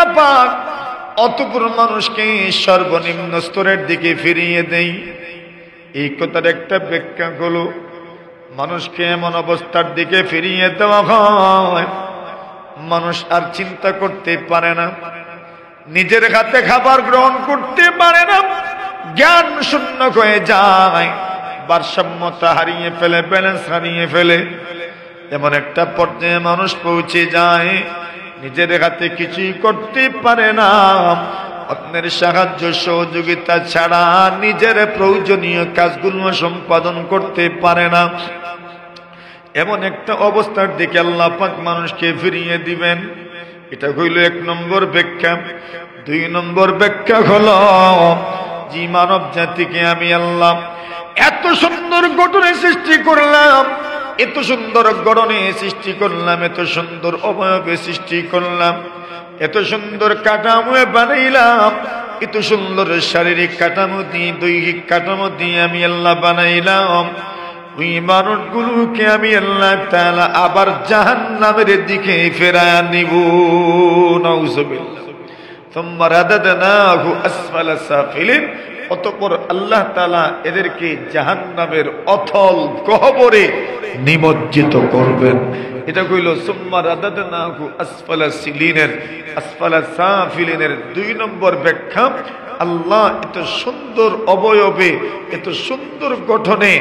আল্লাহ পাক অতঃপর মানুষকে সর্বনিম্ন স্তরের দিকে ফিরিয়ে দেই। এই কথার একটা ব্যাখ্যা হলো, মানুষকে এমন অবস্থার দিকে ফিরিয়ে দেওয়া হয় মানুষ আর চিন্তা করতে পারে না, নিজের হাতে খাবার গ্রহণ করতে পারে না, জ্ঞান শূন্য হয়ে যায়, ভারসাম্যতা হারিয়ে ফেলে, ব্যালেন্স হারিয়ে ফেলে। এমন একটা পর্যায়ে মানুষ পৌঁছে যায় নিজের হাতে কিছুই করতে পারে না, অন্যের সাহায্য সহযোগিতা ছাড়া নিজের প্রয়োজনীয় কাজগুলো সম্পাদন করতে পারে না। এমন একটা অবস্থার দিকে আল্লাহ পাক মানুষকে ফিরিয়ে দিবেন। এটা হইল এক নম্বর ব্যাখ্যা। দুই নম্বর ব্যাখ্যা হলো, যে মানব জাতিকে আমি আল্লাহ এত সুন্দর গঠনে সৃষ্টি করলাম, এত সুন্দর গঠনে সৃষ্টি করলাম, এত সুন্দর অবয়বে সৃষ্টি করলাম, এত সুন্দর কাঠামো বানাইলাম, এত সুন্দর শারীরিক কাঠামো দিয়ে, দৈহিক কাঠামো দিয়ে আমি আল্লাহ বানাইলাম। ওই মানুষগুলোকে আমি আল্লাহ তাআলা আবার জাহান্নামের দিকে ফেরায়া নিব। নাউযুবিল্লাহ। সুম্মা রাদাদনাহু আসফালা সাফিলিন। অতঃপর আল্লাহ তাআলা এদেরকে জাহান্নামের অথল গহ্বরে নিমজ্জিত করবেন। এটা কইল সুম্মা রাদাদনাহু আসফালা সিলিনের, আসফালা সাফিলিনের দুই নম্বর ব্যাখ্যা। আল্লাহ এত সুন্দর অবয়বে, এত সুন্দর গঠনে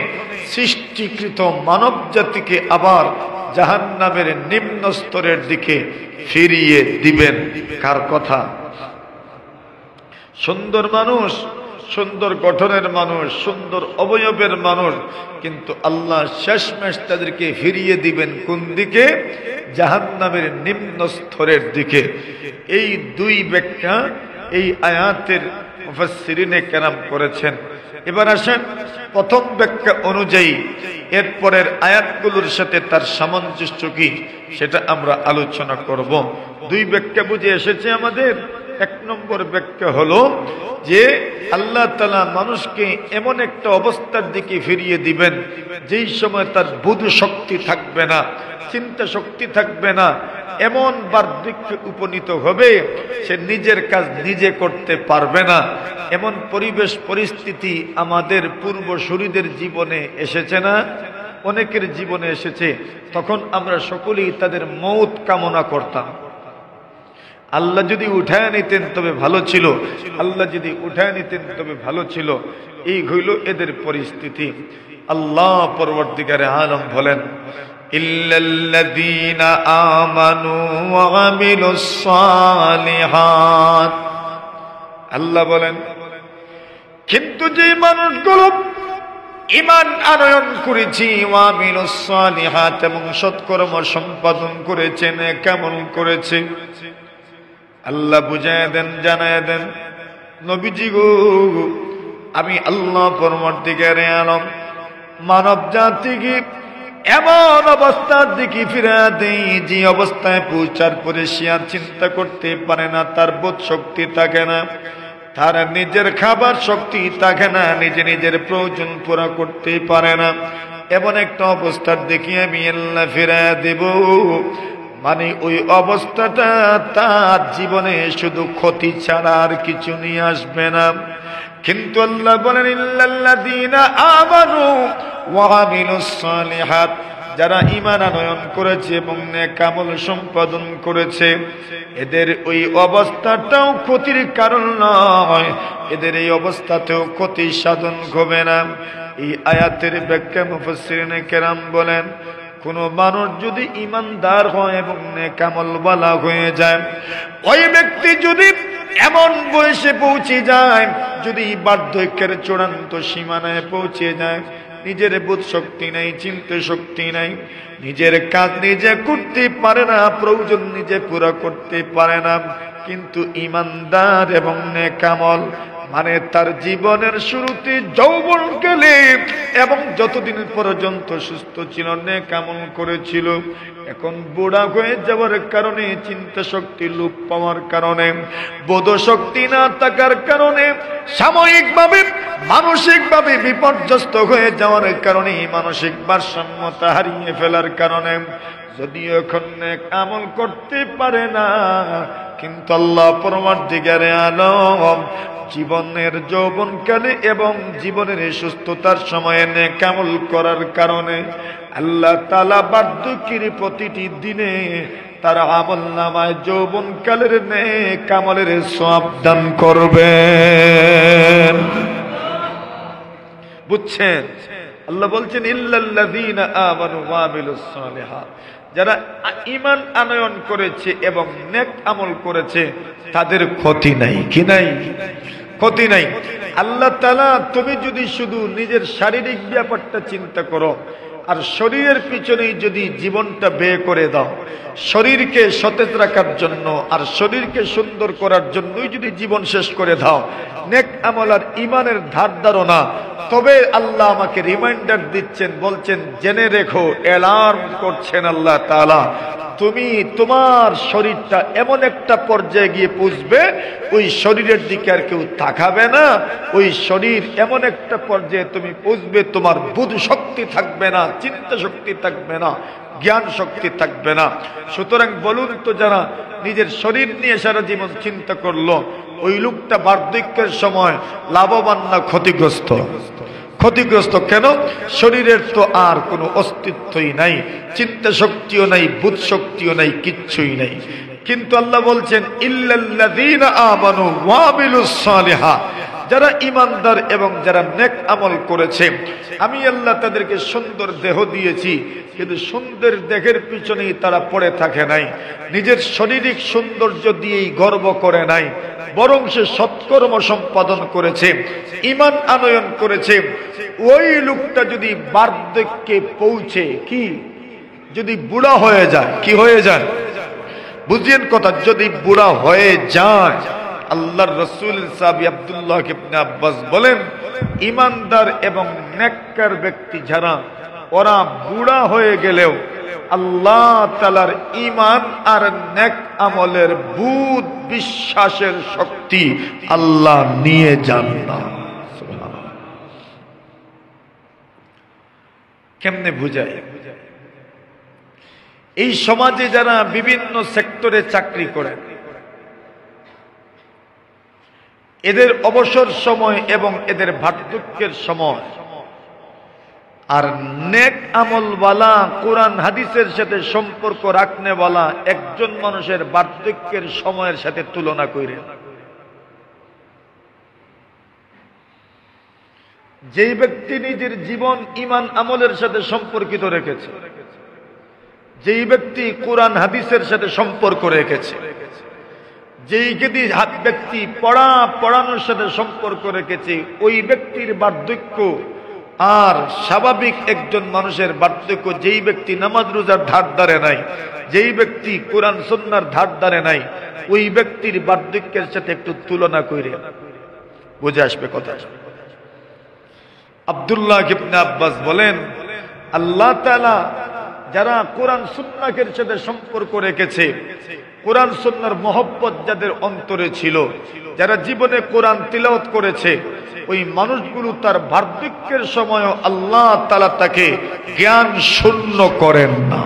সৃষ্টিকৃত মানব জাতিকে আবার জাহান্নামের নিম্ন স্তরের দিকে ফিরিয়ে দিবেন। কার কথা? সুন্দর মানুষ, সুন্দর গঠনের মানুষ, সুন্দর অবয়বের মানুষ, কিন্তু আল্লাহ শেষমেশ তাদেরকে ফিরিয়ে দিবেন কোন দিকে? জাহান্নামের নিম্ন স্তরের দিকে। এই দুই ব্যাখ্যা এই আয়াতের মুফাসসিরিনে কেরাম করেছেন। এবার আসেন প্রথম ব্যাখ্যা অনুযায়ী এরপরের আয়াতগুলোর সাথে তার সামঞ্জস্য কি সেটা আমরা আলোচনা করব। দুই ব্যাখ্যা বুঝে এসেছে আমাদের। এক নম্বর ব্যাখ্যা হলো যে আল্লাহ তাআলা মানুষকে এমন একটা অবস্থার দিকে ফিরিয়ে দিবেন যেই সময় তার বোধ শক্তি থাকবে না, চিন্তা শক্তি থাকবে না, এমন বার্ধক্যে উপনীত হবে সে নিজের কাজ নিজে করতে পারবে না। এমন পরিবেশ পরিস্থিতি আমাদের পূর্বসূরীদের জীবনে এসেছে না? অনেকের জীবনে এসেছে। তখন আমরা সকলেই তাদের মওত কামনা করতাম। আল্লাহ যদি উঠায় নিতেন তবে ভালো ছিল, আল্লাহ যদি উঠায় নিতেন তবে ভালো ছিল। এই হইল এদের পরিস্থিতি। আল্লাহ পরবর্তীকারে আলম বলেন, ইল্লাল্লাযীনা আমানু ওয়া আমিলুস সালিহাত। আল্লাহ বলেন, কিন্তু যে মানুষগুলো ঈমান আনয়ন করেছে, ওয়া আমিলুস সালিহাত, এবং সৎকর্ম সম্পাদন করেছে, নেক আমল করেছে, আল্লাহ বুঝায় দেন, জানায় দেন, নবীজি গো আমি আল্লাহ পরবর্তীকারে আলম মানব জাতিকে এমন অবস্থার দিকে ফিরা দেই যে অবস্থায় পৌঁছার পরে সে আর চিন্তা করতে পারে না, তার বোধ শক্তি থাকে না, তার নিজের খাবার শক্তি থাকে না, নিজের প্রয়োজন পুরা করতে পারে না। এমন একটা অবস্থার দিকে আমি আল্লাহ ফিরা দেব, মানে ওই অবস্থাটা তার জীবনে শুধু ক্ষতি ছাড়া আর কিছু নিয়ে আসবে না। কিন্তু আল্লাহ বলেন, ইল্লাল্লাযীনা আমানু ওয়া আমিলুস সালিহাত, যারা ঈমান আনয়ন করেছে এবং নেক আমল সম্পাদন করেছে, এদের ওই অবস্থাটাও ক্ষতির কারণ নয়, এদের এই অবস্থাতেও ক্ষতি সাধন হবে না। এই আয়াতের ব্যাখ্যা মুফাসসিরিনে কেরাম বলেন, কোন মানুষ যদি ঈমানদার হয় এবং নেক আমলওয়ালা হয়ে যায়, ওই ব্যক্তি যদি এমন বয়সে পৌঁছে যায়, যদি বার্ধক্যের চূড়ান্ত সীমানায় পৌঁছে যায়, নিজের বোধ শক্তি নাই, চিন্তা শক্তি নাই, নিজের কাজ নিজে করতে পারে না, প্রয়োজন নিজে পুরা করতে পারে না, কিন্তু ঈমানদার এবং নেক আমল, মানে তার জীবনের শুরুতে যৌবনকালে এবং যতদিন পর্যন্ত সুস্থ ছিল, নেক আমল করেছিল, এখন বুড়া হয়ে যাওয়ার কারণে, চিন্তা শক্তি লোপ পাওয়ার কারণে, বোধ শক্তি না থাকার কারণে, সাময়িকভাবে মানসিকভাবে বিপর্যস্ত হয়ে যাওয়ার কারণে, মানসিক ভারসাম্যতা হারিয়ে ফেলার কারণে যদিও এখন নেক আমল করতে পারে না, কিন্তু আল্লাহ পরমার্থিকারে আলম জীবনের যৌবনকালে এবং জীবনের সুস্থতার সময়ে নেক আমল করার কারণে আল্লাহ তাআলা বার্ধক্যের প্রতিটি দিনে তার আমলনামায় যৌবনকালের নেক আমলের সওয়াব দান করবেন। বুঝছেন? আল্লাহ বলছেন ইল্লাল্লাযীনা আমানু ওয়া আমিলুস সালিহাত, যারা ঈমান আনয়ন করেছে এবং নেক আমল করেছে তাদের ক্ষতি নাই। কি নাই? ক্ষতি নাই। আল্লাহ তাআলা তুমি যদি শুধু নিজের শারীরিক ব্যাপারটা চিন্তা করো আর শরীরের পিছনেই যদি জীবনটা ব্যয় করে দাও, শরীরকে সতেজ রাখার জন্য আর শরীরকে সুন্দর করার জন্যই যদি জীবন শেষ করে দাও, নেক আমল আর ঈমানের ধার ধারণা, তবে আল্লাহ আমাকে রিমাইন্ডার দিচ্ছেন, বলছেন জেনে রেখো, অ্যালার্ম করছেন আল্লাহ তাআলা, তুমি তোমার শরীরটা এমন একটা পর্যায়ে গিয়ে পৌঁছবে ওই শরীরের দিকে আর কেউ তাকাবে না। ওই শরীর এমন একটা পর্যায়ে তুমি পৌঁছবে, তোমার বুধ শক্তি থাকবে না, চিন্তা শক্তি থাকবে না, জ্ঞান শক্তি থাকবে না। সুতরাং বলুন তো, যারা নিজের শরীর নিয়ে সারা জীবন চিন্তা করলো, ওই লোকটা বার্ধক্যের সময় লাভবান না ক্ষতিগ্রস্ত? ক্ষতিগ্রস্ত। কেন? শরীরের তো আর কোনো অস্তিত্বই নাই, চিন্তা শক্তিও নাই, বুধ শক্তিও নাই, কিচ্ছুই নাই। কিন্তু আল্লাহ বলছেন ইল্লাল্লাযীনা আমানু ওয়া আমিলুস সালিহাত, যারা ঈমানদার এবং যারা নেক আমল করেছে, আমি আল্লাহ তাদেরকে সুন্দর দেহ দিয়েছি, কিন্তু সুন্দর দেহের পিছনেই তারা পড়ে থাকে নাই, নিজের শারীরিক সৌন্দর্য দিয়েই গর্ব করে নাই, বরং সে সৎকর্ম সম্পাদন করেছে, ঈমান আনয়ন করেছে। ওই লোকটা যদি বার্ধক্যে পৌঁছে, কি যদি বুড়া হয়ে যায়, কি হয়ে যায়? বুঝিয়েন কথা, যদি বুড়া হয়ে যায়, আল্লাহর রাসূল সাহাবী আব্দুল্লাহ ইবনে আব্বাস বলেন, ঈমানদার এবং নেককার ব্যক্তি যারা, ওরা বুড়া হয়ে গেলেও আল্লাহ তাআলার ঈমান আর নেক আমলের বুধ বিশ্বাসের শক্তি আল্লাহ নিয়ে যান না। সুবহানাল্লাহ। কেমনে বুঝায়? এই সমাজে যারা বিভিন্ন সেক্টরে চাকরি করেন, এদের অবসর সময় এবং এদের বার্ধক্যের সময় আর নেক আমলওয়ালা কোরআন হাদিসের সাথে সম্পর্ক রাখনেওয়ালা একজন মানুষের বার্ধক্যের সময়ের সাথে তুলনা করে, যেই ব্যক্তি নিজের জীবন ঈমান আমলের সাথে সম্পর্কিত রেখেছে, যেই ব্যক্তি কোরআন হাদিসের সাথে সম্পর্ক রেখেছে, যেই ব্যক্তি পড়ানোর সাথে সম্পর্ক রেখেছে, ওই ব্যক্তির বার্ধক্য আর স্বাভাবিক একজন মানুষের বার্ধক্য, যেই ব্যক্তি নামাজ রোজার ধার ধারে নাই, যেই ব্যক্তি কোরআন সুন্নাহর ধার ধারে নাই, ওই ব্যক্তির বার্ধক্যের সাথে একটু তুলনা করে বুঝে আসবে কথা। আব্দুল্লাহ ইবনে আব্বাস বলেন, আল্লাহ তাআলা যারা কোরআন সুন্নাহের সাথে সম্পর্ক রেখেছে, কোরআন সুন্নাহর মহব্বত যাদের অন্তরে ছিল, যারা জীবনে কোরআন তিলাওয়াত করেছে, ওই মানুষগুলো তার বার্ধক্যের সময় আল্লাহ তাআলা তাকে জ্ঞান শূন্য করেন না।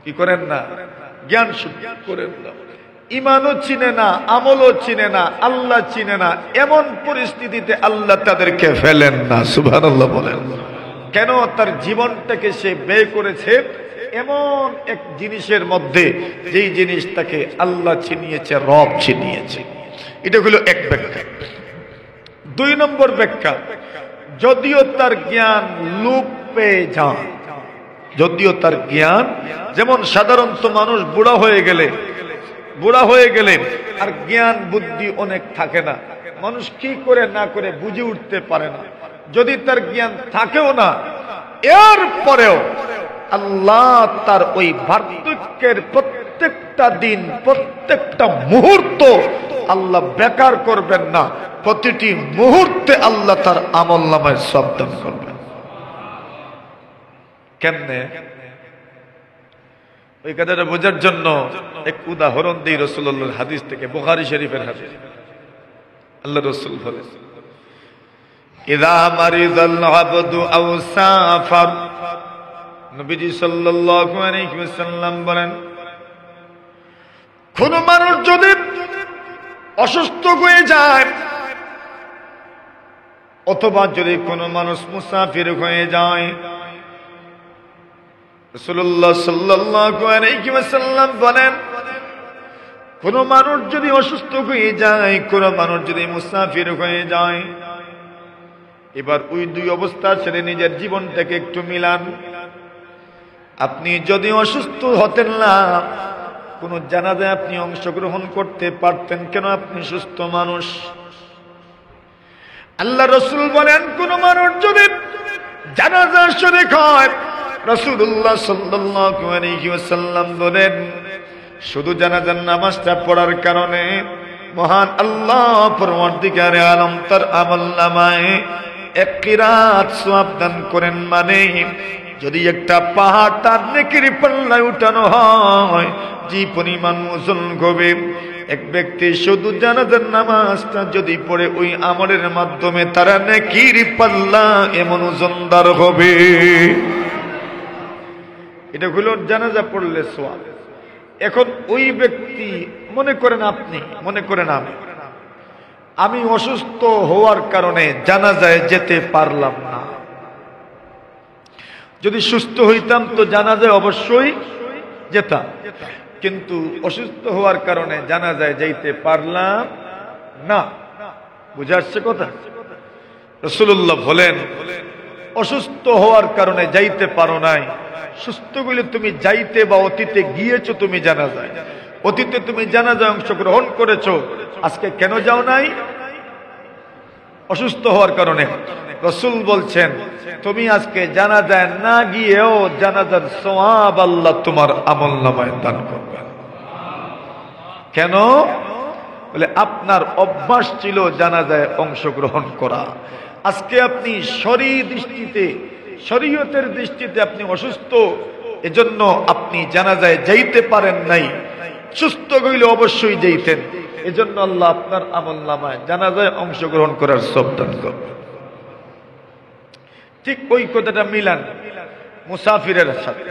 কি করেন না? জ্ঞান শূন্য করেন না। ঈমানও চিনে না, আমলও চিনে না, আল্লাহ চিনে না, এমন পরিস্থিতিতে আল্লাহ তাদেরকে ফেলেন না। সুবহানাল্লাহ বলেন। কেন? তার জীবনটাকে সে ব্যয় করেছে এমন এক জিনিসের মধ্যে, যেই জিনিস তাকে আল্লাহ চিনিয়েছে, রব চিনিয়েছে। এটা হলো এক ব্যাখ্যা। দুই নম্বর ব্যাখ্যা, যদিও তার জ্ঞান লোপ পেয়ে যায়, যদিও তার জ্ঞান, যেমন সাধারণত মানুষ বুড়া হয়ে গেলে আর জ্ঞান বুদ্ধি অনেক থাকে না, মানুষ কি করে না করে বুঝে উঠতে পারে না। যদি তার জ্ঞান থাকেও না, এরপরেও আল্লাহ তার ওই বার্ধক্যের প্রত্যেকটা দিন, প্রত্যেকটা মুহূর্ত আল্লাহ বেকার করবেন না। প্রতিটি মুহূর্তে আল্লাহ তার আমলনামায় সওয়াব দান করবেন। কেমনে? ওই কথাটা বোঝার জন্য এক উদাহরণ দিই রাসূলুল্লাহর হাদিস থেকে, বুখারী শরীফের হাদিস। আল্লাহ রাসূল বলেন, ইযা মারিদাল আবদু আও সাফার নবীজি সাল্লাল্লাহু আলাইহি ওয়াসাল্লাম বলেন, কোন মানুষ যদি অসুস্থ হয়ে যায় অথবা যদি কোন মানুষ মুসাফির হয়ে যায়, রাসূলুল্লাহ সাল্লাল্লাহু আলাইহি ওয়াসাল্লাম বলেন, কোন মানুষ যদি অসুস্থ হয়ে যায়, কোন মানুষ যদি মুসাফির হয়ে যায়, এবার ওই দুই অবস্থার সাথে নিজের জীবনটাকে একটু মিলান। আপনি যদি অসুস্থ হতেন না, কোন জানাজায় আপনি অংশগ্রহণ করতে পারতেন কেন? আপনি সুস্থ মানুষ। আল্লাহ রাসূল বলেন, কোন মানুষ যদি জানাজার শরীক হয়, রাসূলুল্লাহ সাল্লাল্লাহু আলাইহি ওয়াসাল্লাম বলেন, শুধু জানাজার নামাজটা পড়ার কারণে মহান আল্লাহ পরওয়ারদিগারে আলম তার আমলনামায় এক কিরাত সওয়াব দান করেন। মানে যদি একটা পাহাড় তার নেকির পাল্লায় উঠানো হয়, যে পরিমাণ ওজন হবে, এক ব্যক্তি শুধু জানাজার নামাজটা যদি পড়ে ওই আমলের মাধ্যমে তার নেকির পাল্লা এমন ওজনদার হবে। এটা হলো জানাজা পড়লে সওয়াব। এখন ওই ব্যক্তি, মনে করেন আপনি, মনে করেন আমি অসুস্থ হওয়ার কারণে জানাজায় যেতে পারলাম না। যদি সুস্থ হইতাম তো জানাজায় অবশ্যই যেতাম, কিন্তু অসুস্থ হওয়ার কারণে জানাজায় যাইতে পারলাম না। বুঝে আসছে কথা? রাসূলুল্লাহ বলেন, অসুস্থ হওয়ার কারণে যাইতে পারো নাই, সুস্থ হইলে তুমি যাইতে বা অতীতে গিয়েছো, তুমি জানাজায়, অতীতে তুমি জানাজায় অংশগ্রহণ করেছো, আজকে কেন যাও নাই? অসুস্থ হওয়ার কারণে। রাসূল বলছেন, তুমি আজকে জানাজায় না গিয়েও জানাজার সওয়াব আল্লাহ তোমার আমলনামায় দান করবেন। কেন? বলে আপনার অভ্যাস ছিল জানাজায় অংশগ্রহণ করা। আজকে আপনি শরীয়তের দৃষ্টিতে আপনি অসুস্থ, এজন্য আপনি জানাজায় যাইতে পারেন নাই। সুস্থ হইলে অবশ্যই যাইতেন, এজন্য আল্লাহ আপনার আমলনামায় জানাজায় অংশগ্রহণ করার সওয়াব দান করবেন। ঠিক ওই কথাটা মিলান মুসাফিরের সাথে।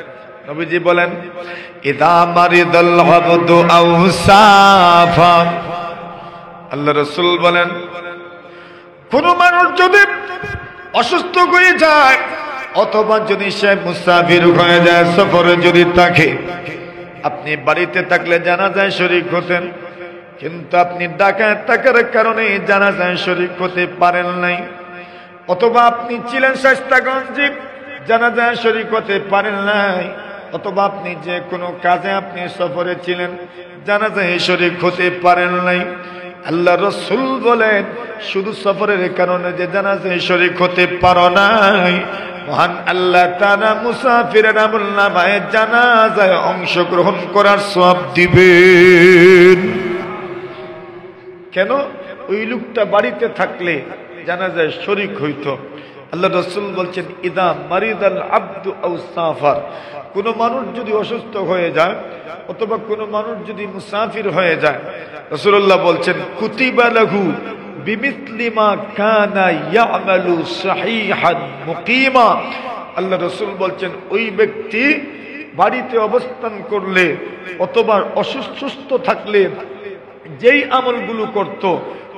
নবীজি বলেন, ইদা মারিদাল আবদু আও সাফা, আল্লাহ রাসূল বলেন, কোন মানুষ যদি অসুস্থ হয়ে যায় অথবা যদি সে মুসাফির হয়ে যায়, সফরে যদি থাকে, আপনি বাড়িতে থাকলে জানাজায় শরীক হতেন, কিন্তু আপনি ঢাকায় থাকার কারণে জানাজায় শরীক হতে পারেন নাই, অথবা আপনি ছিলেন শায়েস্তাগঞ্জে, জানাজায় শরীক হতে পারেন নাই, অথবা আপনি যে কোনো কাজে আপনি সফরে ছিলেন, জানাজায় শরীক হতে পারেন নাই। আল্লাহ রাসূল বলেন, শুধু সফরের কারণে যে জানাজায় শরীক হতে পারো নাই, মহান আল্লাহ তাআলা মুসাফিরের আমলনামায় জানাজায় অংশগ্রহণ করার সওয়াব দিবেন। কেন? ওই লোকটা বাড়িতে থাকলে জানাজায় শরীক হইতো। আল্লাহ রাসূল বলছেন, ইদা মারিদাল আবদু আও সাফার, কোন মানুষ যদি অসুস্থ হয়ে যায় অথবা কোন মানুষ যদি মুসাফির হয়ে যায়, রাসূলুল্লাহ বলছেন, কুতিবা লাহু বিমিথলি মা কানা ইয়ামালু সাহিহান মুকিমা। আল্লাহ রাসূল বলছেন, ওই ব্যক্তি বাড়িতে অবস্থান করলে অথবা অসুস্থ থাকলে যেই আমলগুলো করত,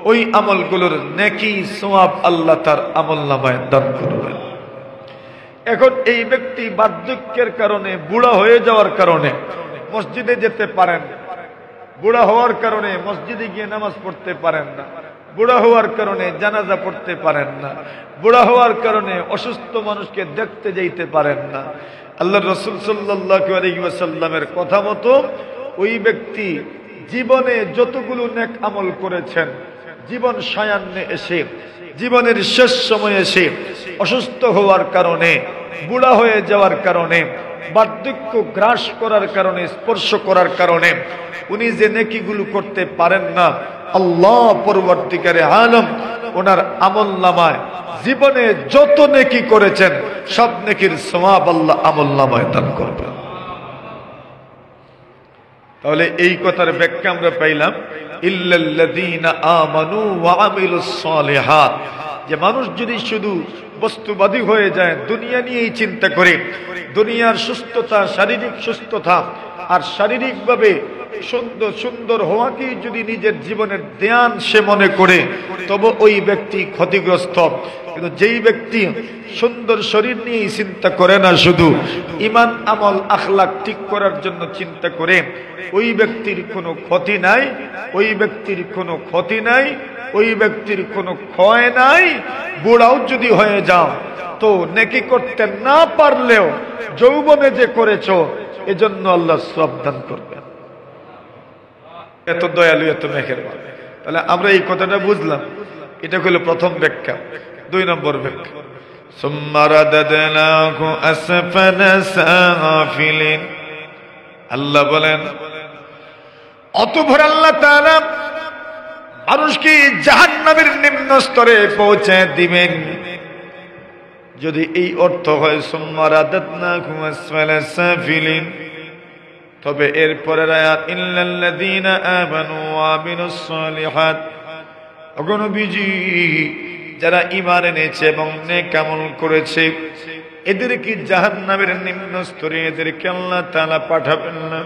ওই আমলগুলোর নেকি সওয়াব আল্লাহ তার আমলনামায় দান করবেন। এখন এই ব্যক্তি বার্ধক্যের কারণে, বুড়া হয়ে যাওয়ার কারণে মসজিদে যেতে পারেন, বুড়া হওয়ার কারণে মসজিদে গিয়ে নামাজ পড়তে পারেন না, বুড়া হওয়ার কারণে জানাজা পড়তে পারেন না, বুড়া হওয়ার কারণে অসুস্থ মানুষকে দেখতে যাইতে পারেন না। আল্লাহর রাসূল সাল্লাল্লাহু আলাইহি ওয়াসাল্লামের কথা মতো ওই ব্যক্তি জীবনে যতগুলো নেক আমল করেছেন, জীবন সায়ান্নে এসে, জীবনের শেষ সময়ে এসে অসুস্থ হওয়ার কারণে, বুড়া হয়ে যাওয়ার কারণে, বার্ধক্য গ্রাস করার কারণে, স্পর্শ করার কারণে উনি যে নেকিগুলো করতে পারেন না, আল্লাহ পরবর্তীকারে আলম ওনার আমলনামায় জীবনে যত নেকি করেছেন সব নেকির সওয়াব আল্লাহ আমলনামায় দান করবেন। তাহলে এই কথার ব্যাখ্যা আমরা পাইলাম, ইল্লাল্লাযীনা আমানু ওয়া আমিলুস সালিহাত, যে মানুষ যদি শুধু বস্তুবাদী হয়ে যায়, দুনিয়া নিয়েই চিন্তা করে, দুনিয়ার সুস্থতা, শারীরিক সুস্থতা আর শারীরিকভাবে সুন্দর সুন্দর হওয়াকেই যদি নিজের জীবনের ধ্যান সে মনে করে, তবে ওই ব্যক্তি ক্ষতিগ্রস্ত। কিন্তু যেই ব্যক্তি সুন্দর শরীর নিয়েই চিন্তা করে না, শুধু ঈমান আমল আখলাক ঠিক করার জন্য চিন্তা করে, ওই ব্যক্তির কোনো ক্ষতি নাই, ওই ব্যক্তির কোনো ক্ষতি নাই, ওই ব্যক্তির কোনো ক্ষয় নাই। বুড়াও যদি হয়ে যাও তো নেকি করতে না পারলেও যৌবনে যে করেছো এজন্য আল্লাহ সওয়াব দান করবেন। এত দয়ালু, এত মেহেরবান। তাহলে আমরা এই কথাটা বুঝলাম। এটা হলো প্রথম ব্যাখ্যা। 2 নম্বর ব্যাখ্যা, সুম্মা রাদাদনাহু আসফালা সাফিলিন। আল্লাহ বলেন, অতঃপর আল্লাহ তাআলা মানুষকে জাহান্নামের নিম্ন স্তরে পৌঁছে দিবেন। যদি এই অর্থ হয় সুম্মা রাদাদনাহু আসফালা সাফিলিন, তবে এরপরের আয়াত ইল্লাল্লাযীনা আমানু ওয়া আমিলুস সালিহাত, ওগো নবীজি যারা ঈমান এনেছে এবং নেক আমল করেছে এদেরকে জাহান্নামের নিম্ন স্তরে এদেরকে আল্লাহ তাআলা পাঠাবেন না।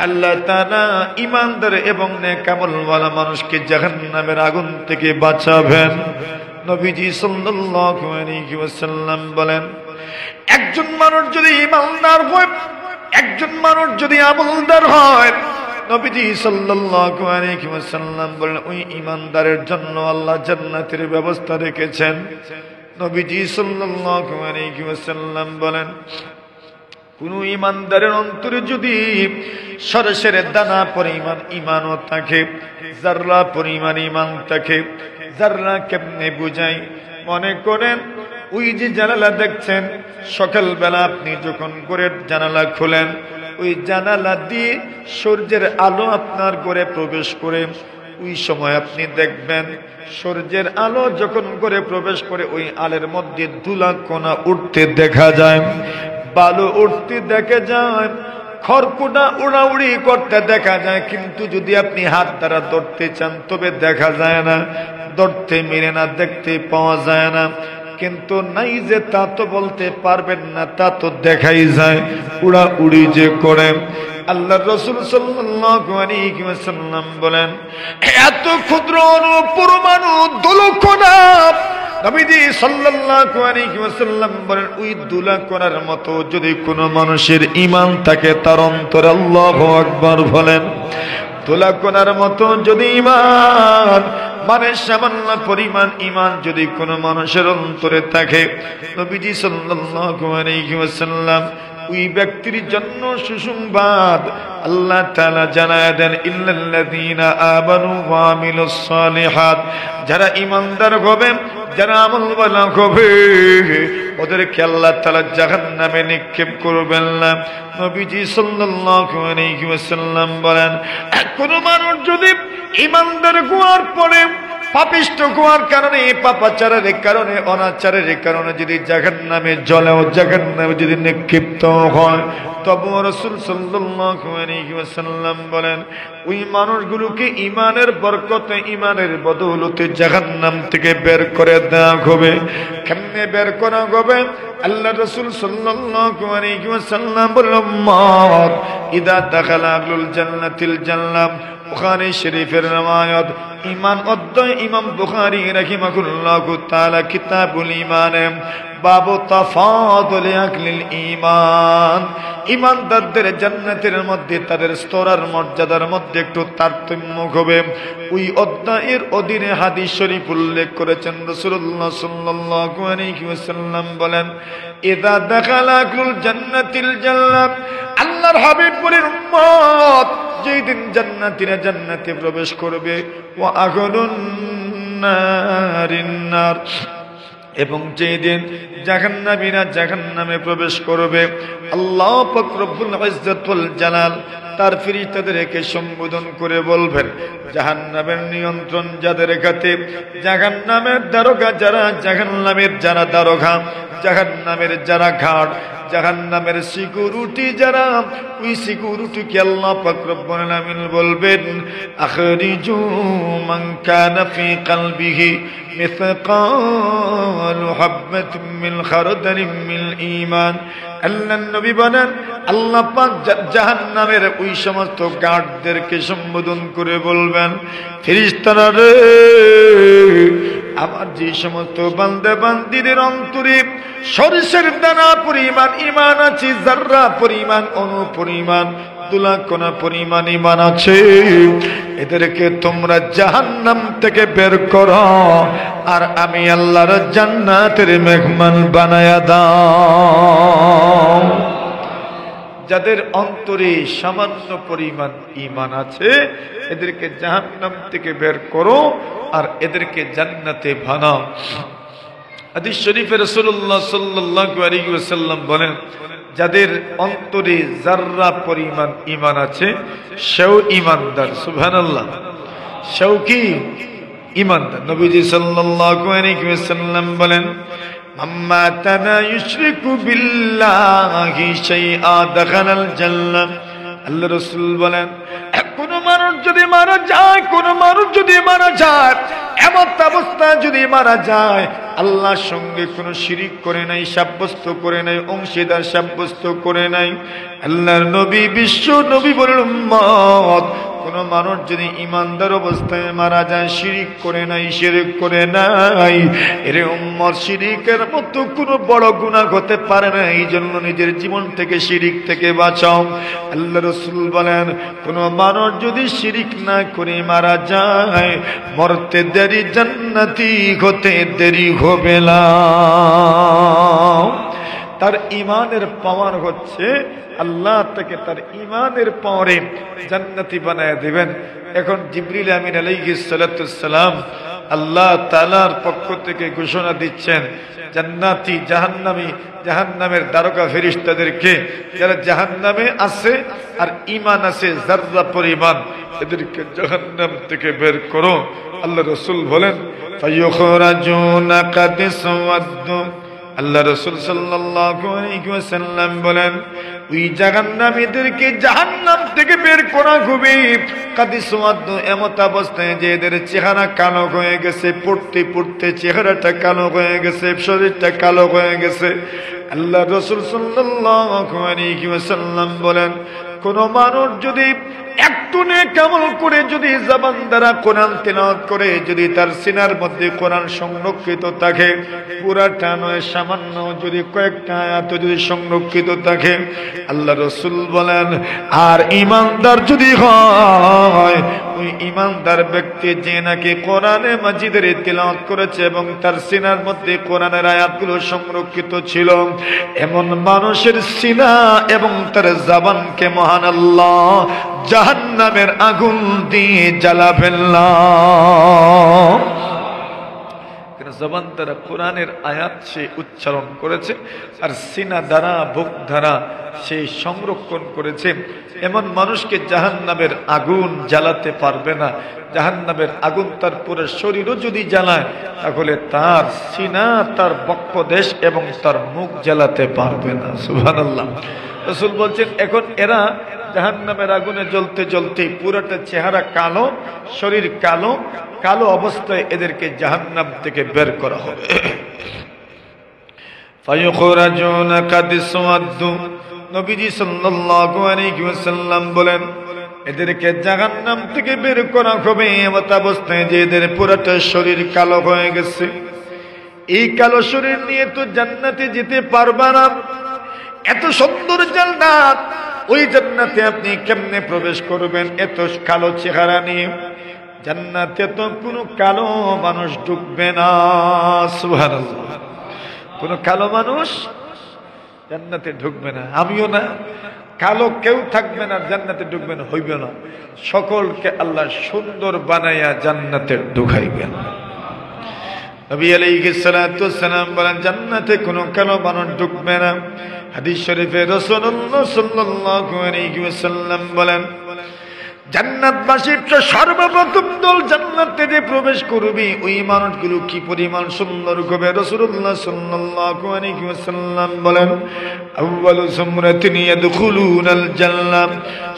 আল্লাহ তাআলা ঈমানদার এবং নেক আমলওয়ালা মানুষকে জাহান্নামের আগুন থেকে বাঁচাবেন। নবীজি সাল্লাল্লাহু আলাইহি ওয়াসাল্লাম বলেন, একজন মানুষ যদি ঈমানদার হয়, একজন মানুষ যদি আমলদার হয়, নবীজি সাল্লাল্লাহু আলাইহি ওয়াসাল্লাম বলেন ওই ঈমানদারের জন্য আল্লাহ জান্নাতের ব্যবস্থা রেখেছেন। নবীজি সাল্লাল্লাহু আলাইহি ওয়াসাল্লাম বলেন, কোন ঈমানদারের অন্তরে যদি সরষের দানা পরিমাণ ঈমানও থাকে, যাররা পরিমাণ ঈমান থাকে, যাররা কেমনে বুঝাই, মনে করেন ওই যে জানালা দেখছেন, সকালবেলা আপনি যখন ঘরের জানালা খোলেন, ওই জানালা দিয়ে সূর্যের আলো আপনার ঘরে প্রবেশ করে, ওই সময় আপনি দেখবেন সূর্যের আলো যখন ঘরে প্রবেশ করে ওই আলোর মধ্যে ধুলা কণা উঠতে দেখা যায়, বালু উঠতে দেখা যায়, খড়কুটা উড়াউড়ি করতে দেখা যায়। কিন্তু যদি আপনি হাত দ্বারা ধরতে চান তবে দেখা যায় না, ধরতে মিলে না, দেখতে পাওয়া যায় না। কিন্তু নাই যে তা তো বলতে পারবেন না, তা তো দেখাই যায়, উড়াউড়ি যে করে। আল্লাহ রাসূল সাল্লাল্লাহু আলাইহি ওয়াসাল্লাম বলেন, এত ক্ষুদ্র পরমাণু ধুলোকণা, নবীজি সাল্লাল্লাহু আলাইহি ওয়াসাল্লাম বলেন ওই ধুলাকণার মতো যদি কোনো মানুষের ঈমান থাকে তার অন্তরে, আল্লাহু আকবার বলেন, ধুলাকণার মতো যদি ঈমান মানে সামান্য পরিমাণ ঈমান যদি কোনো মানুষের অন্তরে থাকে, নবীজি সাল্লাল্লাহু আলাইহি ওয়াসাল্লাম ওই ব্যক্তির জন্য সুসংবাদ আল্লাহ তাআলা জানায় দেন, ইল্লাল্লাযীনা আমানু ওয়া আমিলুস সালিহাত, যারা ঈমানদার হবে, যারা আমলওয়ালা হবে, ওদেরকে আল্লাহ তাআলা জাহান্নামে নিক্ষেপ করবেন না। নবীজি সাল্লাল্লাহু আলাইহি ওয়াসাল্লাম বলেন, কোন মানুষ যদি ঈমানদার হওয়ার পরে পাপিষ্ঠ হওয়ার কারণে, পাপাচারের কারণে, অনাচারের কারণে যদি জাহান্নামে জ্বলেও জাহান্নামে যদি নিক্ষিপ্ত হয়, তবু রাসূল সাল্লাল্লাহু আলাইহি ওয়াসাল্লাম বলেন ওই মানুষগুলোকে ঈমানের বরকতে, ঈমানের বদৌলতে জাহান্নাম থেকে বের করে দেওয়া হবে। কেমনে বের করা হবে? আল্লাহ রাসূল সাল্লাল্লাহু আলাইহি ওয়াসাল্লাম বলেন, ইদা দাখালা আহলুল জান্নাতিল জান্নাহ, বুখারী শরীফের রওয়ায়াত। ঈমান অধ্যায় ইমাম বুখারী রাহিমাহুল্লাহু তাআলা কিতাবুল ঈমানে বাবু তাফাদুল আহলিল ঈমান, ঈমানদারদের জান্নাতের মধ্যে তাদের স্তর আর মর্যাদার মধ্যে একটু তারতম্য হবে। ওই অধ্যায়ের অধীনে হাদিস শরীফ উল্লেখ করেছেন রাসূলুল্লাহ সাল্লাল্লাহু আলাইহি ওয়াসাল্লাম বলেন, ইযা দাখালা আহলুল জান্নাতিল জান্নাহ, আল্লাহর হাবিব বলেন উম্মত যেই দিন জান্নাতীরা জান্নাতে প্রবেশ করবে, ওয়া আহলুন নারিন নার, এবং যেই দিন জাহান্নামীরা জাহান্নামে প্রবেশ করবে, আল্লাহ পাক রব্বুল ইজ্জত ওয়াল জালাল তার ফেরেশতাদেরকে সম্বোধন করে বলবেন, জাহান্নামের নিয়ন্ত্রণ যাদের কাছে, জাহান্নামের দারোগা যারা, জাহান্নামের যারা দারোগা, জাহান্নামের যারা ঘাট, জাহান্নামের সিকিউরিটি যারা, ওই সিকিউরিটিকে আল্লাহ পাক রব্বুল আলামিন বলবেন আখরিজু মান কানা ফি কলবিহি মিসকালু হাববাতিন মিন খারদালিন মিন ঈমান। আল্লাহর নবী বলেন আল্লাহ পাক জাহান্নামের ওই সমস্ত গার্ডদেরকে সম্বোধন করে বলবেন, ফেরেশতারা রে, আমার যে সমস্ত বান্দা বান্দীদের অন্তরে সরিষার দানা পরিমাণ ঈমান আছে, যাররা পরিমাণ, অণু পরিমাণ, তুলাকণা পরিমাণ ঈমান আছে, এদেরকে তোমরা জাহান্নাম থেকে বের করো আর আমি আল্লাহর জান্নাতের মেহমান বানায়া দাও। যাদের অন্তরে সামান্য পরিমাণ ঈমান আছে এদেরকে জাহান্নাম থেকে বের করো আর এদেরকে জান্নাতে বানাও। হাদিস শরীফে রাসূলুল্লাহ সাল্লাল্লাহু আলাইহি ওয়াসাল্লাম বলেন, যাদের অন্তরে যাররা পরিমাণ ঈমান আছে সেও ঈমানদার। সুবহানাল্লাহ, সেও কি ঈমানদার। নবীজি সাল্লাল্লাহু আলাইহি ওয়াসাল্লাম বলেন, আম্মা তানা ইউশরিকু বিল্লাহি শাইআ দাখালাল জান্নাহ। আল্লাহ রাসূল বলেন, কোন মানুষ যদি মারা যায়, কোন মানুষ যদি মারা যায়, এমন অবস্থা যদি মারা যায় আল্লাহর সঙ্গে কোনো শিরিক করে নাই, সাব্যস্ত করে নাই, অংশীদার সাব্যস্ত করে নাই, আল্লাহর নবী, বিশ্ব নবী বলেন, উম্মত কোন মানুষ যদি ঈমানদার অবস্থায় মারা যায়, শিরিক করে নাই, শিরক করে নাই, এর উম্মত শিরিকের মতো কোনো বড় গুনাহ হতে পারে না, এই জন্য নিজের জীবন থেকে শিরিক থেকে বাঁচাও। আল্লাহ রাসূল বলেন, কোন মানুষ যদি শিরিক না করে মারা যায়, মরতে দেরি, জান্নাতি হতে দেরি হবে না। তার ঈমানের পাওয়ার হচ্ছে আল্লাহ থেকে তার ঈমানের পাওয়ারে জান্নাতি বানায় দিবেন। এখন জিবরিল আমিন আলাইহিস সালাতুস সালাম আল্লাহ তাআলার পক্ষ থেকে ঘোষণা দিচ্ছেন জান্নাতি জাহান্নামের দারোগা ফেরেশতাদেরকে, যারা জাহান্নামে আছে আর ঈমান আছে যাররা পরিমাণ, এদেরকে জাহান্নাম থেকে বের করো। আল্লাহ রাসূল বলেন, ফায়ুখরাজুনা কাদ সাওয়াদু। আল্লাহ রাসূল সাল্লাল্লাহু আলাইহি ওয়াসাল্লাম বলেন, ওই জাহান্নামীদেরকে জাহান্নাম থেকে বের করা হবে কাদিসওয়াদ, এমত অবস্থায় যে এদের চেহারা কালো হয়ে গেছে, পড়তে পড়তে চেহারাটা কালো হয়ে গেছে, শরীরটা কালো হয়ে গেছে। আল্লাহ রাসূল সাল্লাল্লাহু আলাইহি ওয়াসাল্লাম বলেন, কোন মানুষ যদি একটু নেক আমল করে, যদি জবান দ্বারা কোরআন তেলাওয়াত করে, যদি তার সিনার মধ্যে কোরআন সংরক্ষিত থাকে, পুরাটা নয়, সামান্য যদি কয়েকটা আয়াত যদি সংরক্ষিত থাকে, আল্লাহ রাসূল বলেন, আর ঈমানদার যদি হয়, ওই ঈমানদার ব্যক্তি যে নাকি কোরআনে মাজিদের তেলাওয়াত করেছে এবং তার সিনার মধ্যে কোরআনের আয়াতগুলো সংরক্ষিত ছিল, এমন মানুষের সিনা এবং তার জবানকে মহান আল্লাহ জাহান্নামের আগুন দিয়ে জ্বালাবেন না। জবান দ্বারা কোরআনের আয়াত সে উচ্চারণ করেছে আর সিনা দ্বারা, বুক দ্বারা সে সংরক্ষণ করেছে, এমন মানুষকে জাহান্নামের আগুন জ্বালাতে পারবে না। জাহান্নামের আগুন তার পুরো শরীরও যদি জ্বালায়, তাহলে তার সিনা, তার বক্ষদেশ এবং তার মুখ জ্বালাতে পারবে না। সুবহানাল্লাহ। রাসূল বলছেন, এখন এরা জাহান্নামের আগুনে জ্বলতে জ্বলতে পুরোটা চেহারা কালো, শরীর কালো, কালো অবস্থায় এদেরকে জাহান্নাম থেকে বের করা হবে। ফায়ুখরাজুনা কাদিসওয়াদু। নবীজি সাল্লাল্লাহু আলাইহি ওয়াসাল্লাম বলেন, এদেরকে জাহান্নাম থেকে বের করা হবে এমত অবস্থায় যে এদের পুরোটা শরীর কালো হয়ে গেছে। এই কালো শরীর নিয়ে তো জান্নাতে যেতে পারবে না। এত সুন্দর জান্নাত, ওই জান্নাতে আপনি কেমনে প্রবেশ করবেন এত কালো চেহারা নিয়ে? জান্নাতে তো কোনো কালো মানুষ ঢুকবে না। সুবহানাল্লাহ। কোনো কালো মানুষ জান্নাতে ঢুকবে না, আমিও না, কালো কেউ থাকবে না, জান্নাতে ঢুকবে না, হইবে না। সকলকে আল্লাহ সুন্দর বানাইয়া জান্নাতে ঢুকাইবেন। নবী আলাইহিস সালাতু ওয়াসসালাম বলেন, জান্নাতে কোনো কালো মানুষ ঢুকবে না। হাদিস শরীফে রাসূলুল্লাহ সাল্লাল্লাহু আলাইহি ওয়াসাল্লাম বলেন, জান্নাতবাসীর সর্বপ্রথম দল জান্নাতে যে প্রবেশ করবে ওই মানুষগুলো কি পরিমাণ সুন্দর হবে রাসূলুল্লাহ সাল্লাল্লাহু আলাইহি ওয়াসাল্লাম বলেন আউয়ালু সুমরাতিন ইয়াদখুলুনাল জান্নাহ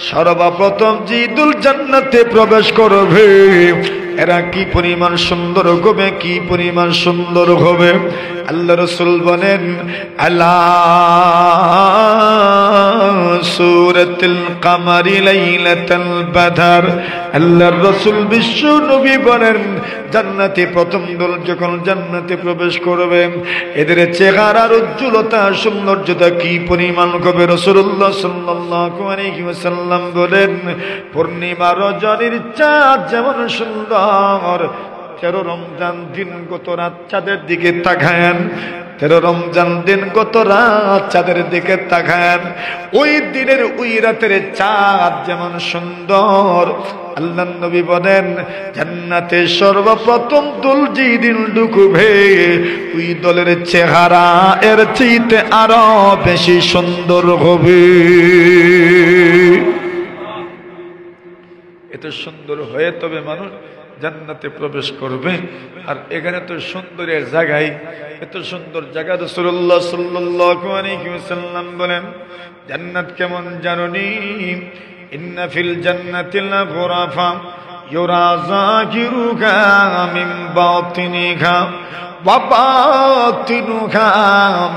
সর্বপ্রথম যে দল জান্নাতে প্রবেশ করবে এরা কি পরিমাণ সুন্দর হবে কি পরিমাণ সুন্দর হবে আল্লাহ রাসূল বলেন আলা সূরাতুল কামারি লাইলাতুল বদর আল্লাহর রাসূল বিশ্ব নবী বলেন জান্নাতে প্রথম দল যখন জান্নাতে প্রবেশ করবে এদের চেহারার উজ্জ্বলতা সৌন্দর্যতা কি পরিমাণ হবে রাসূলুল্লাহ সাল্লাল্লাহু আলাইহি ওয়াসাল্লাম বলেন পূর্ণিমা রজনীর চাঁদ যেমন সুন্দর 13 রমজান দিন গত রাত চাঁদের দিকে তাকায়েন 13 রমজান দিন গত রাত চাঁদের দিকে তাকায়েন ওই দিনের ওই রাতের চাঁদ যেমন সুন্দর আল্লাহর নবী বলেন জান্নাতে সর্বপ্রথম দল যেই দিন ঢুকবে ওই দলের চেহারা এর চাইতে আরো বেশি সুন্দর হবে এত সুন্দর হয়ে তবে মানুষ জান্নাতে প্রবেশ করবে আর এখানে তো সুন্দরের জায়গায় এত সুন্দর জায়গা রাসূলুল্লাহ সাল্লাল্লাহু আলাইহি ওয়াসাল্লাম বলেন জান্নাত কেমন জানোনি ইন্না ফিল জান্নাতি লাগুরাফা ইউরা যাকিরুকা মিন বাতিনিহা ওয়া বাতিনুকা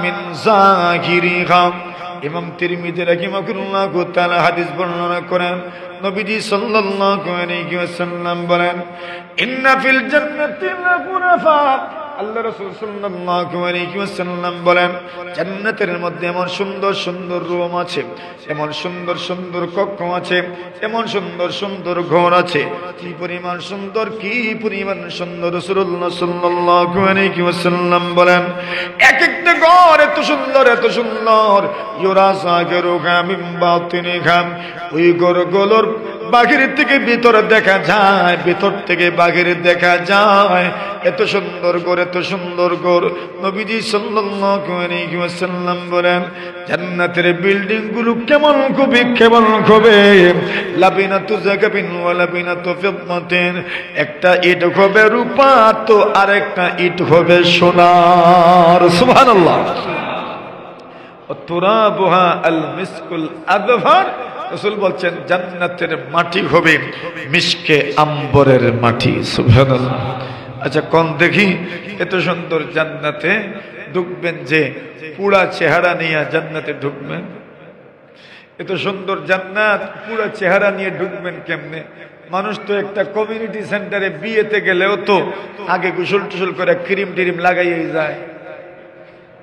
মিন যাকিরিহা ইমাম তিরমিজি রাহিমাহুল্লাহু তাআলা হাদিস বর্ণনা করেন নবীজি সাল্লাল্লাহু আলাইহি ওয়াসাল্লাম বলেন ইন্না ফিল জান্নাতি লাগুরাফা আল্লাহ রাসূল সাল্লাল্লাহু আলাইহি ওয়াসাল্লাম বলেন জান্নাতের মধ্যে এমন সুন্দর সুন্দর রুম আছে এমন সুন্দর সুন্দর কক্ষ আছে এমন সুন্দর সুন্দর ঘর আছে কি পরিমাণ সুন্দর কি পরিমাণ সুন্দর রাসূলুল্লাহ সাল্লাল্লাহু আলাইহি ওয়াসাল্লাম বলেন এক একটা ঘর এত সুন্দর ইউরা যাকিরুকা মিন বাতিনিহা ওই ঘরগুলোর বাহির থেকে ভিতর দেখা যায় ভিতর থেকে বাহির দেখা যায় এত সুন্দর ঘর নবীজি সাল্লাল্লাহু আলাইহি ওয়াসাল্লাম বলেন জান্নাতের বিল্ডিং গুলো কেমন হবে লাবিনাতু যাকাবিন ওয়া লাবিনাতু ফিদ্দাতিন একটা ইট হবে রূপা তো আরেকটা ইট হবে সোনার সুবহানাল্লাহ তুরাবুহা আল মিসকুল আযফার রাসূল বলছেন জান্নাতের মাটি হবে মিশকে আম্বরের মাটি সুবহানাল্লাহ আচ্ছা কোন দেখি এত সুন্দর জান্নাতে ঢুকবেন যে পুরা চেহারা নিয়ে জান্নাতে ঢুকবেন এত সুন্দর জান্নাত পুরা চেহারা নিয়ে ঢুকবেন কেমনে মানুষ তো একটা কমিউনিটি সেন্টারে বিয়েতে গেলেও তো আগে গোসল টোসল করে ক্রিম টিরিম লাগাইয়েই যায়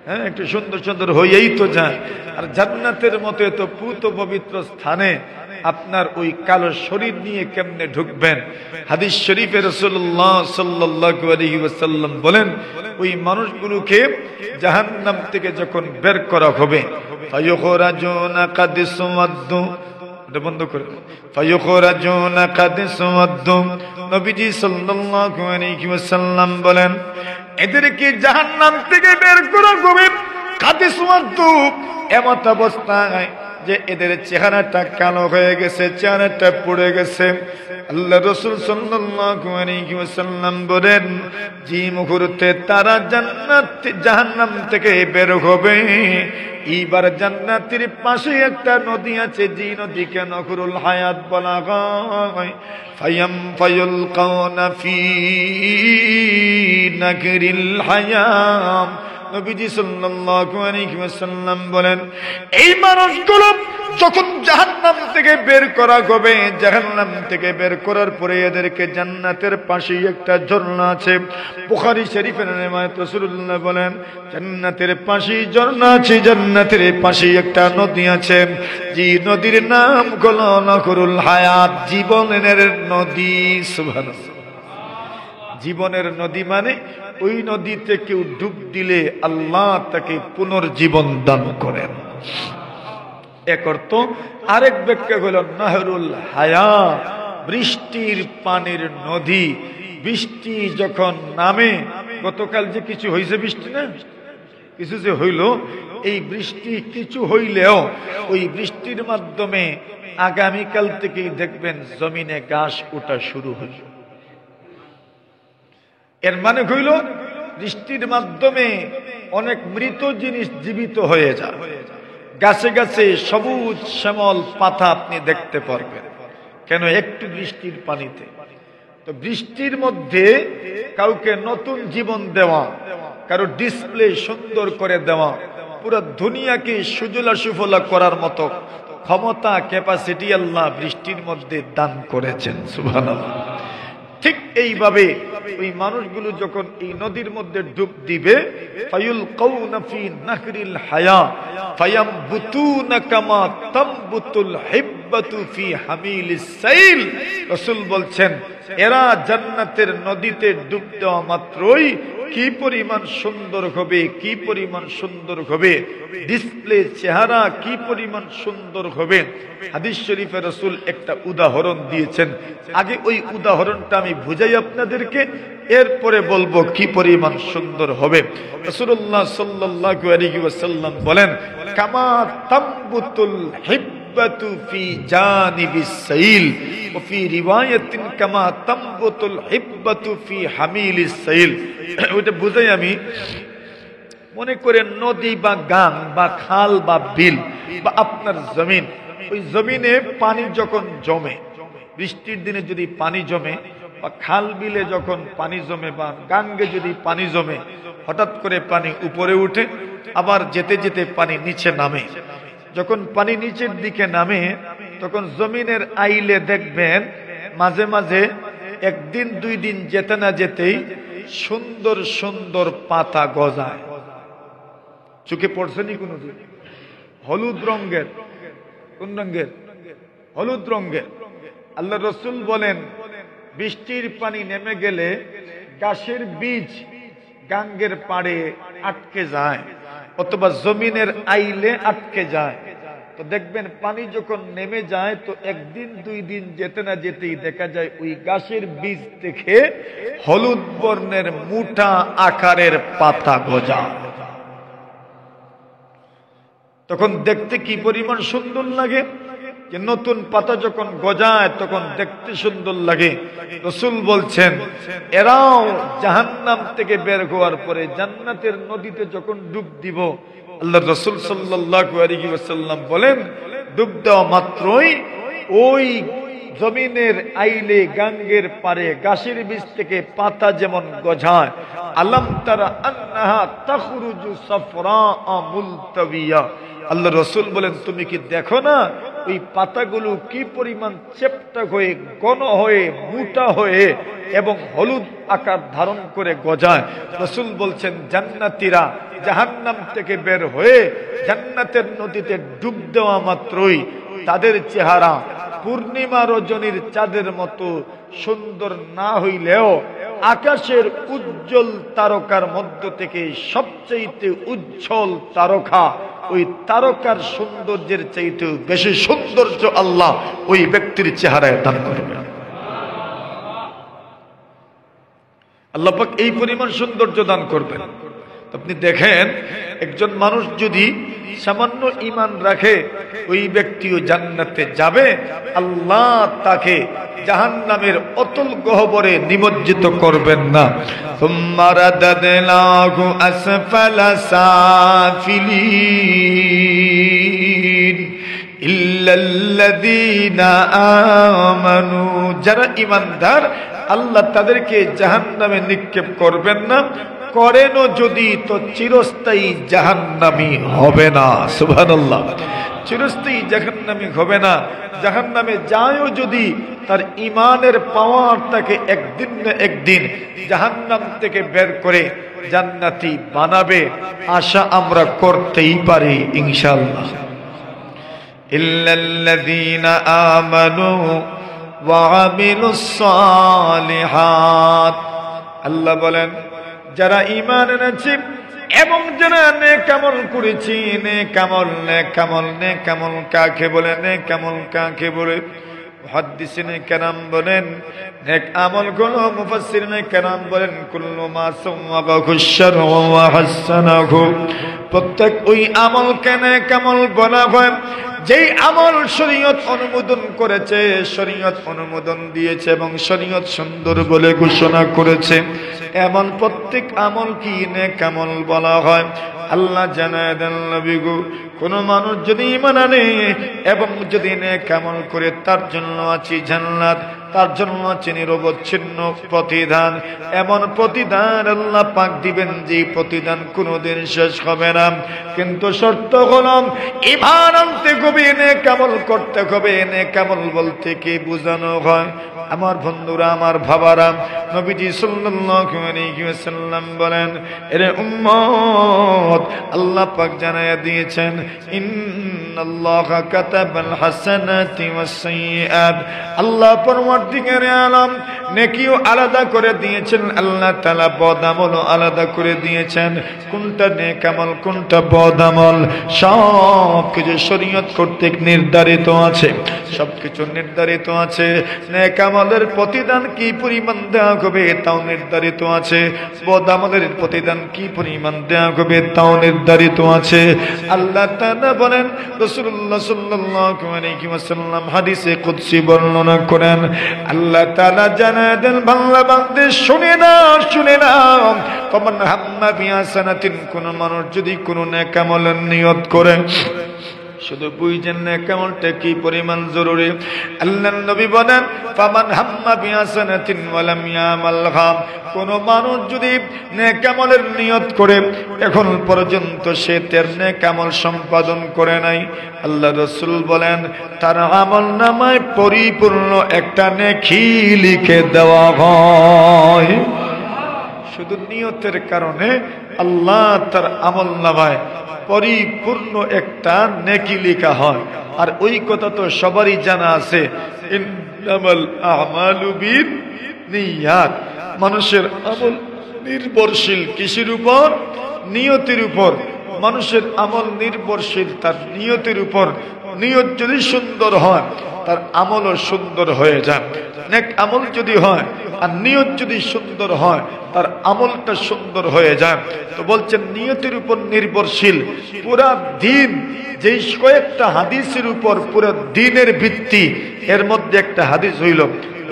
হ্যাঁ একটু সুন্দর সুন্দর হয়েই তো যায় আর জান্নাতের মতো এত পুত পবিত্র স্থানে আপনার ওই কালো শরীর নিয়ে কেমনে ঢুকবেন হাদিস শরীফে রাসূলুল্লাহ সাল্লাল্লাহু আলাইহি ওয়াসাল্লাম বলেন ওই মানুষগুলোকে জাহান্নাম থেকে যখন বের করা হবে ফায়ুখরাজুনা কাদিসওয়াদ্দু এটা বন্ধ করে ফায়ুখরাজুনা কাদিসওয়াদ্দু নবীজি সাল্লাল্লাহু আলাইহি ওয়াসাল্লাম বলেন এদেরকে জাহান্নাম থেকে বের করা হবে কাদিসওয়াদ্দু এমত অবস্থায় যে এদের চেহারাটা কালো হয়ে গেছে চেহারাটা পুড়ে গেছে আল্লাহ রাসূল সাল্লাল্লাহু আলাইহি ওয়াসাল্লাম বলেন যে মুহূর্তে তারা জাহান্নাম থেকে বের হবে এইবার জান্নাতের পাশে একটা নদী আছে যে নদীকে নহরুল হায়াত বলা হয় ফায়ুলকাউনা ফি নাগরিল হায়াম নবীজি সাল্লাল্লাহু আলাইহি ওয়াসাল্লাম বলেন এই মানুষগুলো যখন জাহান্নাম থেকে বের করা হবে জাহান্নাম থেকে বের করার পরে এদেরকে জান্নাতের পাশে একটা ঝর্ণা আছে বুখারী শরীফের riwayat রাসূলুল্লাহ বলেন জান্নাতের পাশে ঝর্ণা আছে জান্নাতের পাশে একটা নদী আছে যে নদীর নাম হলো নহরুল হায়াত জীবনের নদী সুবহানাল্লাহ জীবনের নদী মানে ওই নদীতে কেউ ডুব দিলে আল্লাহ তাকে পুনর্জীবন দান করেন এক অর্থ আরেক ব্যাখ্যা হলো নহরুল হায়াত বৃষ্টির পানির নদী বৃষ্টি যখন নামে গতকাল যে কিছু হয়েছে বৃষ্টি না কিছু যে হইল এই বৃষ্টি কিছু হইলেও ওই বৃষ্টির মাধ্যমে আগামীকাল থেকেই দেখবেন জমিনে ঘাস ওঠা শুরু হল। এর মানে হইল বৃষ্টির মাধ্যমে অনেক মৃত জিনিস জীবিত হয়ে যায়। গাছে গাছে সবুজ শ্যামল পাতা আপনি দেখতে পারবেন, কেন? একটু বৃষ্টির পানিতে। তো বৃষ্টির মধ্যে কাউকে নতুন জীবন দেওয়া, কারো ডিসপ্লে সুন্দর করে দেওয়া, পুরো দুনিয়াকে সুজলা সুফলা করার মতো ক্ষমতা, ক্যাপাসিটি আল্লাহ বৃষ্টির মধ্যে দান করেছেন। সুবহানাল্লাহ। ঠিক এইভাবে ওই মানুষগুলো যখন এই নদীর মধ্যে ডুব দিবে, ফায়ুলকাউনা ফি নাহরিল হায়া ফায়ামবুতুনা কামা তামবুতুল হিব্বাতু ফি হামিলিস সাইল। রাসূল বলছেন, এরা জান্নাতের নদীতে ডুব দেওয়া মাত্রই কি পরিমাণ সুন্দর হবে, কি পরিমাণ সুন্দর হবে, ডিসপ্লে চেহারা কি পরিমাণ সুন্দর হবে। হাদিস শরীফে রাসূল একটা উদাহরণ দিয়েছেন। আগে ওই উদাহরণটা আমি বুঝাই আপনাদেরকে, এরপরে বলবো কি পরিমাণ সুন্দর হবে। রাসূলুল্লাহ সাল্লাল্লাহু আলাইহি ওয়াসাল্লাম বলেন, কামা তামবুতুল হিব্বাতু ফি জানিবিস সাইল ওয়া ফি রিওয়ায়াতিন কামা তামবুতুল হিব্বাতু ফি হামিলিস সাইল। ওইটা বুঝাই আমি। মনে করেন নদী বা গাং বা খাল বা বিল বা আপনার জমিন, ওই জমিনে পানি যখন জমে, বৃষ্টির দিনে যদি পানি জমে, বা খাল বিলে যখন পানি জমে, বা গাঙ্গে যদি পানি জমে, হঠাৎ করে পানি উপরে উঠে, আবার যেতে যেতে পানি নিচে নামে। যখন পানি নিচের দিকে নামে, তখন জমিনের আইলে দেখবেন মাঝে মাঝে একদিন দুই দিন যেতে না যেতেই সুন্দর সুন্দর পাতা গজায়। চোখে পড়ছেনি কোনদিন? হলুদ রঙের। কোন রঙের? হলুদ রঙের। আল্লাহ রসুল বলেন, বৃষ্টির পানি নেমে গেলে গাছের বীজ গাঙ্গের পাড়ে আটকে যায়, অথবা জমিনের আইলে আটকে যায়। তো দেখবেন পানি যখন নেমে যায়, তো একদিন দুই দিন যেতে না যেতেই দেখা যায় ওই গাছের বীজ থেকে হলুদ বর্ণের মুঠা আকারের পাতা গজায়। তখন দেখতে কি পরিমাণ সুন্দর লাগে, যে নতুন পাতা যখন গজায় তখন দেখতে সুন্দর লাগে। রাসূল বলছেন, এরাও জাহান্নাম থেকে বের হওয়ার পরে জান্নাতের নদীতে যখন ডুব দিব, আল্লাহ রাসূল সাল্লাল্লাহু আলাইহি ওয়াসাল্লাম বলেন, ডুব দেওয়া মাত্রই ওই জমিনের আইলে গাঙ্গের পারে গাছের বীজ থেকে পাতা যেমন গজায়, আলাম তারা আন্নাহা তাখরুজু সাফরা মুলতাবিয়া। আল্লাহ রসুল বলেন, তুমি কি দেখো না ওই পাতাগুলো কি পরিমাণ চেপটা হয়ে, ঘন হয়ে, মোটা হয়ে এবং হলুদ আকার ধারণ করে গজায়। রসুল বলছেন, জান্নাতীরা জাহান্নাম থেকে বের হয়ে জান্নাতের নদীতে ডুব দেওয়া মাত্রই তাদের চেহারা পূর্ণিমা রজনীর চাঁদের মতো সুন্দর না হইলেও আকাশের উজ্জ্বল তারকার মধ্য থেকে সবচেয়ে উজ্জ্বল তারকা, ওই তারকার সৌন্দর্যের চাইতেও বেশি সৌন্দর্য আল্লাহ ওই ব্যক্তির চেহারায় দান করবেন। আল্লাহ পাক এই পরিমাণ সৌন্দর্য দান করবেন। আপনি দেখেন, একজন মানুষ যদি সামান্য ঈমান রাখে, ওই ব্যক্তিও জান্নাতে যাবে। আল্লাহ তাকে জাহান্নামের অতল গহ্বরে নিমজ্জিত করবেন না। সুম্মা রাদাদনাহু আসফালা সাফিলিন ইল্লাল্লাযীনা আমানু। যারা ঈমানদার, আল্লাহ তাদেরকে জাহান্নামে নিক্ষেপ করবেন না। করেনও যদি, তো চিরস্থায়ী জাহান্নামী হবে না। সুবহানাল্লাহ। চিরস্থায়ী জাহান্নামী হবে না। জাহান্নামে যায়ও যদি, তার ঈমানের পাওয়ার তাকে একদিন না একদিন জাহান্নাম থেকে বের করে জান্নাতি বানাবে। আশা আমরা করতেই পারি ইনশাআল্লাহ। ইল্লাল্লাযীনা আমানু ওয়া আমিলুস সালিহাত। আল্লাহ বলেন, যারা ঈমান এনেছে এবং যারা নেক আমল করেছি। নেক আমল কাকে বলে? নেক আমল কাকে বলে? মুহাদ্দিসিনে কেরাম বলেন, নেক আমলগুলো মুফাসসিরিনে কেরাম বলেন কুল্লু মা সাওয়াগাহু শারউ ওয়া হাসানাহু, প্রত্যেক ওই আমলকে নেক আমল বলা হয় যেই আমল শরীয়ত অনুমোদন করেছে, শরীয়ত অনুমোদন দিয়েছে এবং শরীয়ত সুন্দর বলে ঘোষণা করেছে, এমন প্রত্যেক আমল কি নেক আমল বলা হয়। আল্লাহ জানায় দেন নবী গো, কোন মানুষ যদি ঈমান আনে এবং যদি নেক আমল করে তার জন্য আছে জান্নাত, তার জন্য আছে নিরবচ্ছিন্ন প্রতিদান। এমন প্রতিদান আল্লাহ পাক দিবেন যে প্রতিদান কোনোদিন শেষ হবে না। কিন্তু শর্ত হলো ঈমান আনতে হবে, নেক আমল করতে হবে। নেক আমল বলতে কি বোঝানো হয়? আমার বন্ধুরা, আমার ভাবারা, নবীজি সাল্লাল্লাহু আলাইহি ওয়াসাল্লাম বলেন, এরে উম্মত, আল্লাহ পাক জানায়া দিয়েছেন ইন্নাল্লাহা কাতাবাল হাসানাতি ওয়াস সাইয়্যাত। আল্লাহ পরওয়ারদিগারে আলম নেকিও আলাদা করে দিয়েছেন, আল্লাহ তাআলা বদ আমলও আলাদা করে দিয়েছেন। কোনটা নেক আমল, কোনটা বদ আমল, সব কিছু শরীয়ত কর্তৃক নির্ধারিত আছে, সবকিছু নির্ধারিত আছে। নেক আমলের প্রতিদান কি পরিমাণ দেওয়া হবে তাও নির্ধারিত আছে, বদ আমলের প্রতিদান কি পরিমাণ দেওয়া হবে তাও নির্ধারিত আছে। আল্লাহ তাআলা বলেন, রাসূলুল্লাহ সাল্লাল্লাহু আলাইহি ওয়াসাল্লাম হাদিসে কুদসি বর্ণনা করেন, আল্লাহ তাআলা জানায় দেন, বাংলা বান্দে শুনে না, শুনে না, ফামান হাম্মা বিহাসানাতিন, কোন মানুষ যদি কোন নেক আমলের নিয়ত করে, শুধু বুঝেন নেক আমলটা কি পরিমাণ জরুরি। আল্লাহর নবী বলেন, ফামান হাম্মা বিহাসানাতিন ওয়া লাম ইয়ামালহা, কোন মানুষ যদি নেক আমলের নিয়ত করে এখন পর্যন্ত সে তার নেক আমল সম্পাদন করে নাই, আল্লাহ রাসূল বলেন তার আমলনামায় পরিপূর্ণ একটা নেকি লিখে দেওয়া হয়। শুধু নিয়তের কারণে আল্লাহ তার আমলনামায় পরিপূর্ণ একটা নেকি লেখা হয়। আর ওই কথা তো সবারই জানা আছে, ইন্নামাল আমালু বিন্নিয়াত, মানুষের আমল নির্ভরশীল কিসের উপর? নিয়তের উপর। মানুষের আমল নির্ভরশীল তার নিয়তের উপর। নিয়ত যদি সুন্দর হয় তার আমলও সুন্দর হয়ে যায়। নেক আমল যদি হয় আর নিয়ত যদি সুন্দর হয় তার আমলটা সুন্দর হয়ে যায়। তো বলছেন নিয়তের উপর নির্ভরশীল পুরা দিন। যেই কয়েকটা হাদিসের উপর পুরো দিনের ভিত্তি, এর মধ্যে একটা হাদিস হইল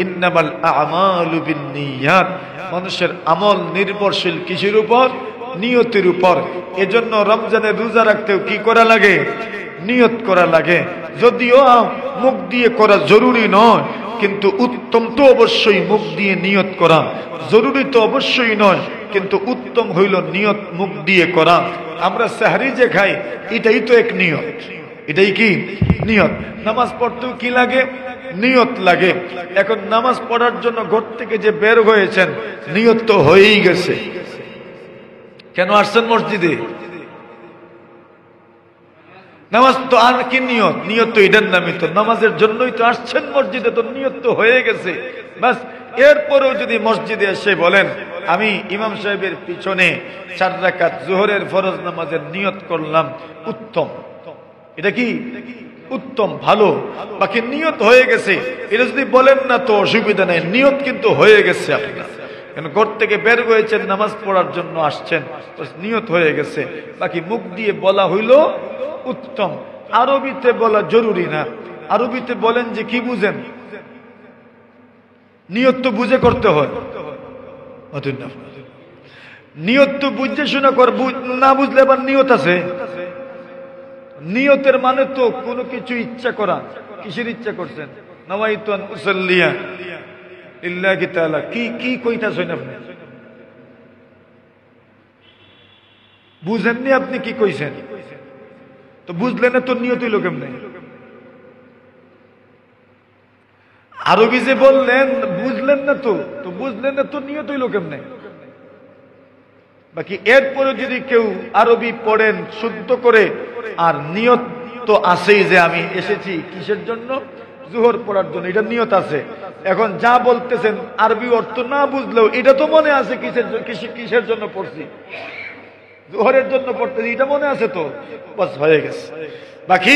ইন্নামাল আমালু বিন্নিয়াত, মানুষের আমল নির্ভরশীল কিসের উপর? নিয়তের উপর। এজন্য রমজানের রোজা রাখতেও কি করা লাগে? নিয়ত করা লাগে। যদিও মুখ দিয়ে করা জরুরি নয়, কিন্তু উত্তম তো অবশ্যই মুখ দিয়ে নিয়ত করা। জরুরি তো অবশ্যই নয়, কিন্তু উত্তম হইল নিয়ত মুখ দিয়ে করা। আমরা সাহরি যে খাই এটাই তো এক নিয়ত। এটাই কি নিয়ত। নামাজ পড়তেও কি লাগে? নিয়ত লাগে। এখন নামাজ পড়ার জন্য ঘর থেকে যে বের হয়েছেন, নিয়ত তো হয়েই গেছে। কেন আসছেন মসজিদে? নামাজ তো আর কি নিয়ত? নিয়ত তো এটার নামই তো নামাজের জন্যই তো আসছেন মসজিদে, তো নিয়ত তো হয়ে গেছে। বাস এরপরেও যদি মসজিদে এসে বলেন আমি ইমাম সাহেবের পিছনে 4 রাকাত যোহরের ফরজ নামাজের নিয়ত করলাম, উত্তম। এটা কি উত্তম, ভালো। বাকি নিয়ত হয়ে গেছে, এটা যদি বলেন না তো অসুবিধা নেই, নিয়ত কিন্তু হয়ে গেছে আপনার। কেন ঘর থেকে বের হয়েছেন, নামাজ পড়ার জন্য আসছেন, নিয়ত হয়ে গেছে। বাকি মুখ দিয়ে বলা হইল উত্তম। আরবিতে বলা জরুরি না। আরবিতে বলেন যে কি বুঝেন, নিয়ত তো বুঝে করতে হয়। নিয়ত তো বুঝে শোনা কর, না বুঝলে আবার নিয়ত আছে। নিয়তের মানে তো কোনো কিছু ইচ্ছা করা। কিসের ইচ্ছা করছেন? নাওয়াইতু আন উসাল্লিয়া লিল্লাহি তাআলা। কি কি কইতাছেন আপনি? বুঝেননি আপনি কি কইছেন? তো বুঝলেন না তো নিয়ত হইল কেমনে? আরবি যে বললেন বুঝলেন না তো, তো বুঝলেন না তো নিয়ত হইল কেমনে? বাকি এরপরে যদি কেউ আরবি পড়েন শুদ্ধ করে, আর নিয়ত তো আছেই যে আমি এসেছি কিসের জন্য? জোহর পড়ার জন্য, এটা নিয়ত আছে। এখন যা বলতেছেন আরবি অর্থ না বুঝলেও এটা তো মনে আছে কিসের জন্য পড়ছি। জোহরের জন্য পড়তেছি, এটা মনে আছে তো, বাস হয়ে গেছে। বাকি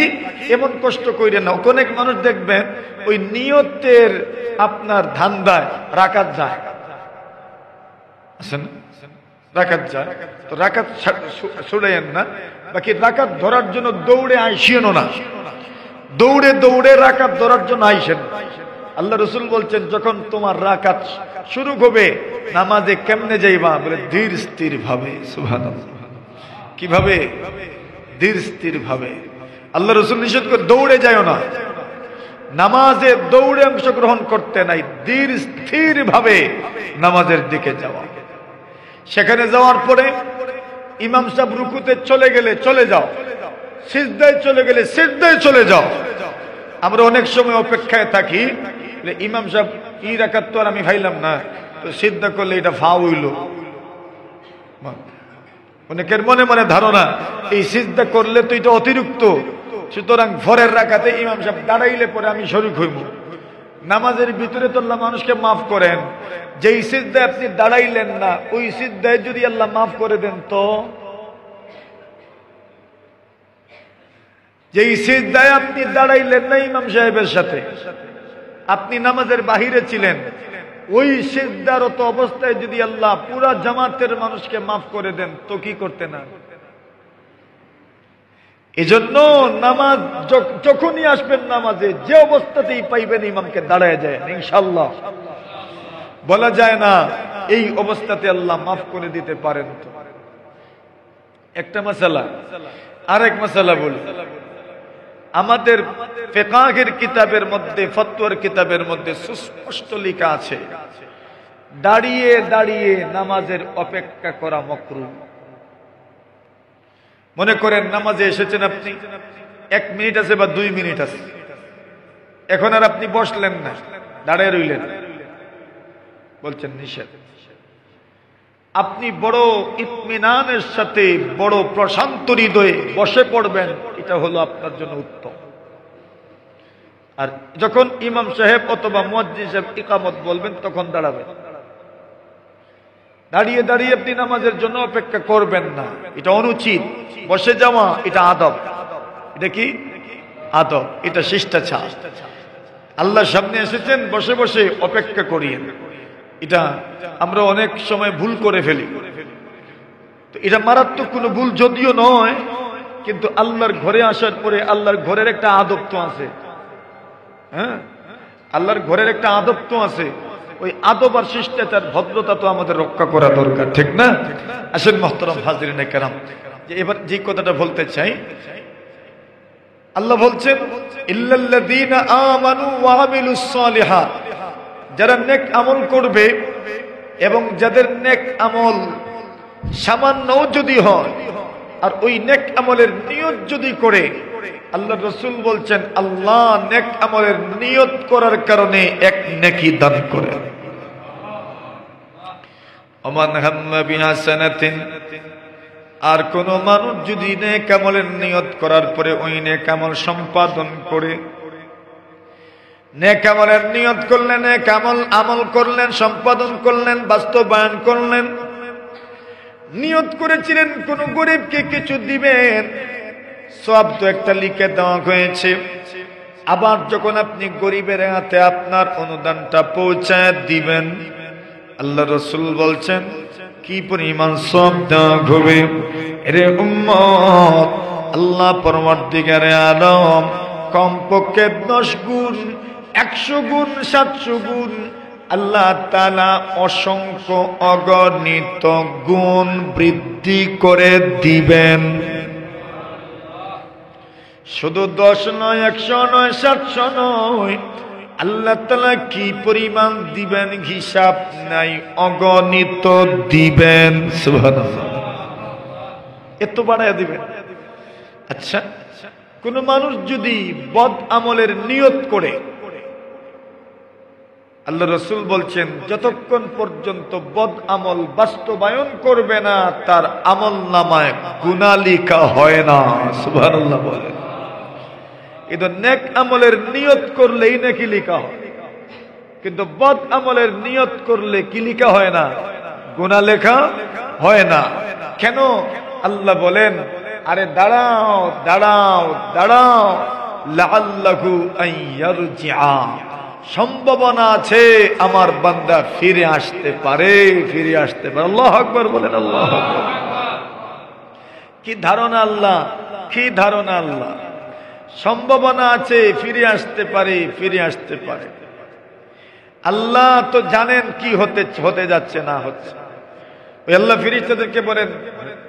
এমন কষ্ট কইরেন না। অনেক মানুষ দেখবেন ওই নিয়তের আপনার ধান্দায় রাকাত যায়, আছেন রাকাত যায়, তো রাকাত ছুড়াইয়েন না। বাকি রাকাত ধরার জন্য দৌড়ে আইসিয়েন না, দৌড়ে দৌড়ে রাকাত ধরার জন্য আইসেন। আল্লাহ রসুল বলছেন যখন তোমার রাকাত শুরু হবে নামাজে কেমনে যাইবা, বলে ধীর স্থির ভাবে। সুবহানাল্লাহ, কিভাবে? ধীর স্থির ভাবে। আল্লাহ রসুল নিষেধ করে দৌড়ে যাও না, নামাজে দৌড়ে অংশগ্রহণ করতে নাই, ধীর স্থির ভাবে নামাজের দিকে যাওয়া। সেখানে যাওয়ার পরে ইমাম সাহেব রুকুতে চলে গেলে চলে যাও, সিজদায় চলে গেলে সিজদায় চলে যাও। আমরা অনেক সময় অপেক্ষায় থাকি, ইমাম সাহেব ই রাকাত তো আর আমি খাইলাম না, তো সিজদা করলে এটা ফা হইল। অনেকের মনে মনে ধারণা এই সিজদা করলে তো এটা অতিরিক্ত, সুতরাং ভরের রাকাতে ইমাম সাহেব দাঁড়াইলে পরে আমি শরীক হইব। নামাজের ভিতরে তো আল্লাহ মানুষকে মাফ করেন, যেই সিজদায় আপনি দাঁড়াইলেন না ওই সিজদায় যদি আল্লাহ মাফ করে দেন, তো যেই সিজদায় আপনি দাঁড়াইলেন না ইমাম সাহেবের সাথে, আপনি নামাজের বাহিরে ছিলেন, ওই সিজদারত অবস্থায় যদি আল্লাহ পুরা জামাতের মানুষকে মাফ করে দেন, তো কি করতে না? এজন্য নামাজ যখনই আসবেন নামাজে যে অবস্থাতেই পাইবেন ইমামকে দাঁড়ায় যায় ইনশাআল্লাহ। বলা যায় না এই অবস্থাতে আল্লাহ মাফ করে দিতে পারেন। তো একটা মাসালা, আরেক মাসালা বলি। আমাদের ফিকহের কিতাবের মধ্যে, ফতোয়ার কিতাবের মধ্যে সুস্পষ্ট লেখা আছে দাঁড়িয়ে দাঁড়িয়ে নামাজের অপেক্ষা করা মাকরুহ। মনে করেন নামাজে এসেছেন আপনি, 1 মিনিট আছে বা 2 মিনিট আছে, এখন আর আপনি বসলেন না, দাঁড়িয়ে রইলেন, বলছেন নিষেধ। আপনি বড় ইতমিনানের সাথে বড় প্রশান্ত হৃদয়ে বসে পড়বেন, এটা হলো আপনার জন্য উত্তম। আর যখন ইমাম সাহেব অথবা মুয়াজ্জিন সাহেব ইকামত বলবেন তখন দাঁড়াবেন। দাঁড়িয়ে দাঁড়িয়ে আপনি নামাজের জন্য অপেক্ষা করবেন না, এটা অনুচিত। বসে যাওয়া এটা আদব। এটা কি আদব? এটা শিষ্টাচার। আল্লাহর সামনে এসেছেন, বসে বসে অপেক্ষা করিয়েন। এটা আমরা অনেক সময় ভুল করে ফেলি। তো এটা মারাত্মক কোনো ভুল যদিও নয়, কিন্তু আল্লাহর ঘরে আসার পরে আল্লাহর ঘরের একটা আদব তো আছে। হ্যাঁ, আল্লাহর ঘরের একটা আদব তো আছে। ওই আদব আর শিষ্টাচার, ভদ্রতা তো আমাদের রক্ষা করা দরকার, ঠিক না? আসেন মুহতারাম হাজিরিনে কেরাম, যে এবার যে কথাটা বলতে চাই, আল্লাহ বলছেন ইল্লাল্লাযীনা আমানু ওয়া আমিলুস সালিহাত, যারা নেক আমল করবে এবং যাদের নেক আমল সামান্যও যদি হয় আর ওই নেক আমলের নিয়ত যদি করে, আল্লাহ রাসূল বলছেন আল্লাহ নেক আমলের নিয়ত করার কারণে এক নেকি দান করেন। ওমান হাম্মা বিহাসানাতিন, আর কোন মানুষ যদি নেক আমলের নিয়ত করার পরে ওই নেক আমল সম্পাদন করে, নেক আমলের নিয়ত করলেন, নেক আমল করলেন, সম্পাদন করলেন, বাস্তবায়ন করলেন। নিয়ত করেছিলেন কোন গরিবকে কিছু দিবেন, সওয়াব তো একটা লিখে দেওয়া হয়েছে। আবার যখন আপনি গরিবের হাতে আপনার অনুদানটা পৌঁছায় দিবেন, আল্লাহ রাসূল বলছেন কি পরিমাণ সওয়াব দেওয়া হবে। এরে উম্মত, আল্লাহ পরওয়ারদিগারে আলম কমপক্ষে 10 গুণ, 100 গুণ, 700 গুণ আল্লাহ তাআলা অসংখ্য অগণিত গুণ বৃদ্ধি করে দিবেন। শুধু 10 নয়, 100 নয়, 700 নয়, আল্লাহ তাআলা কি পরিমাণ দিবেন হিসাব নাই, অগণিত দিবেন। সুবহানাল্লাহ, এত বাড়ায়া দিবেন। আচ্ছা, কোন মানুষ যদি বদ আমলের নিয়ত করে, আল্লাহ রাসূল বলছেন যতক্ষণ পর্যন্ত বদ আমল বাস্তবায়ন করবে না তার আমল নামায় গুনাহ লেখা হয় না। সুবহানাল্লাহ বলেন। কিন্তু নেক আমলের নিয়ত করলেই নাকি লেখা হয়, কিন্তু বদ আমলের নিয়ত করলে কি লেখা হয় না? গুনাহ লেখা হয় না। কেন? আল্লাহ বলেন, আরে দাঁড়াও দাঁড়াও দাঁড়াও, লাআল্লাহু আন ইয়ারজিআ, সম্ভাবনা আছে আমার বান্দা ফিরে আসতে পারে, ফিরে আসতে পারে। আল্লাহু আকবার বলেন, আল্লাহু আকবার। কি ধারণা আল্লাহ, কি ধারণা আল্লাহ, সম্ভাবনা আছে ফিরে আসতে পারে, ফিরে আসতে পারে। আল্লাহ তো জানেন কি হতে যাচ্ছে না হচ্ছে। ওই আল্লাহ ফেরেশতাদেরকে বলেন,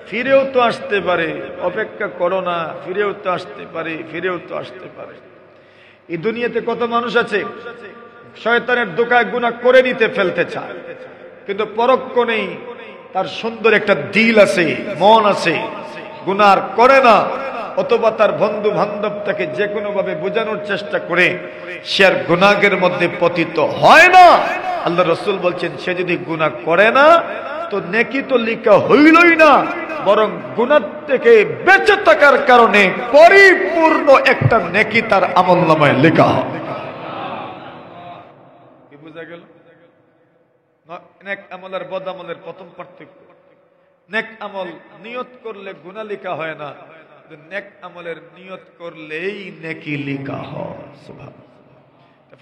ফিরেও তো আসতে পারে, অপেক্ষা করো না, ফিরেও তো আসতে পারে, ফিরেও তো আসতে পারে। এই দুনিয়াতে কত মানুষ আছে শয়তানের ধোঁকায় গুনাহ করে নিতে ফেলতে চায়, কিন্তু পরোক্ষ নেই, তার সুন্দর একটা দিল আছে, মন আছে, গুনাহ করে না, অথবা তার বন্ধু বান্ধব তাকে যে কোনো ভাবে বোঝানোর চেষ্টা করে সে আর গুনাহের মধ্যে পতিত হয় না। আল্লাহ রাসূল বলছেন, সে যদি গুনাহ করে না তো নেকি তো লেখা হইলই না, বরং গুনাহ থেকে বেঁচে থাকার কারণে পরিপূর্ণ একটা নেকি তার আমলনামায় লেখা হয়। কি বুঝা গেল? নেক আমল আর বদ আমলের প্রথম পার্থক্য, নেক আমল নিয়ত করলে গুনাহ লেখা হয় না, নেক আমলের নিয়ত করলেই নেকি লেখা হয়। সুবহানাল্লাহ।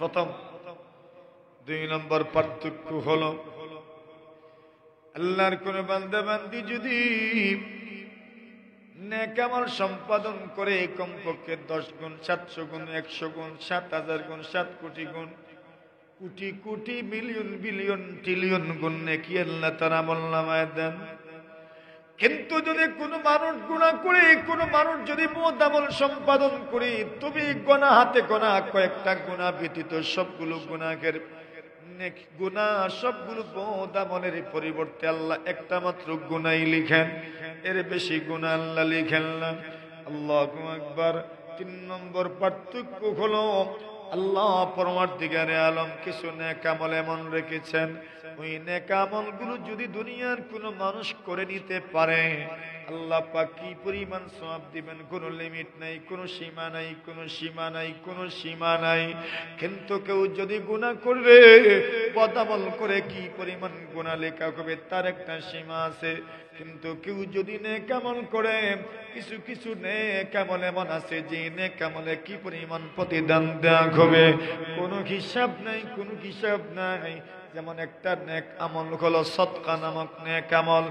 প্রথম। দুই নম্বর পার্থক্য হলো, আল্লাহর কোন বান্দা বান্দি যদি নেক আমল সম্পাদন করে কমপক্ষে 10 গুণ, 700 গুণ, 100 গুণ, 7000 গুণ, 7 কোটি গুণ, crore crore million billion trillion গুণ নেকি আল্লাহ তার আমলনামায় দেন। কিন্তু যদি কোনো মানুষ গুনাহ করে, কোনো মানুষ যদি মহৎ আমল সম্পাদন করে, তুমি গুনাহ হাতে গোনা কয়েকটা গুনাহ ব্যতীত সবগুলো গুনাহের গুনাহ, সবগুলো মহৎ আমলের পরিবর্তে আল্লাহ একটা মাত্র গুনাহই লিখেন, এর বেশি গুনাহ আল্লাহ লিখেন না। আল্লাহু আকবার। 3 নম্বর পার্থক্য হলো, আল্লাহ পরমার্থিকারে আলম কিছু নেক আমল এমন রেখেছেন, ওই নেক আমলগুলো যদি দুনিয়ার কোনো মানুষ করে নিতে পারে, আল্লাহ পাক কি পরিমাণ সওয়াব দিবেন, কোনো লিমিট নাই, কোনো সীমা নাই, কোনো সীমা নাই, কোনো সীমা নাই। কিন্তু কেউ যদি গুনাহ করবে, বদ আমল করে কি পরিমাণ গুনাহ লেখা হবে তার একটা সীমা আছে। কিন্তু কেউ যদি নেক আমল করে, কিছু কিছু নেক আমল এমন আছে যে নেক আমলে কি পরিমাণ প্রতিদান দেওয়া হবে কোনো হিসাব নাই, কোনো হিসাব নাই। যেমন একটা নেক আমল হলো সদকা নামক নেক আমল।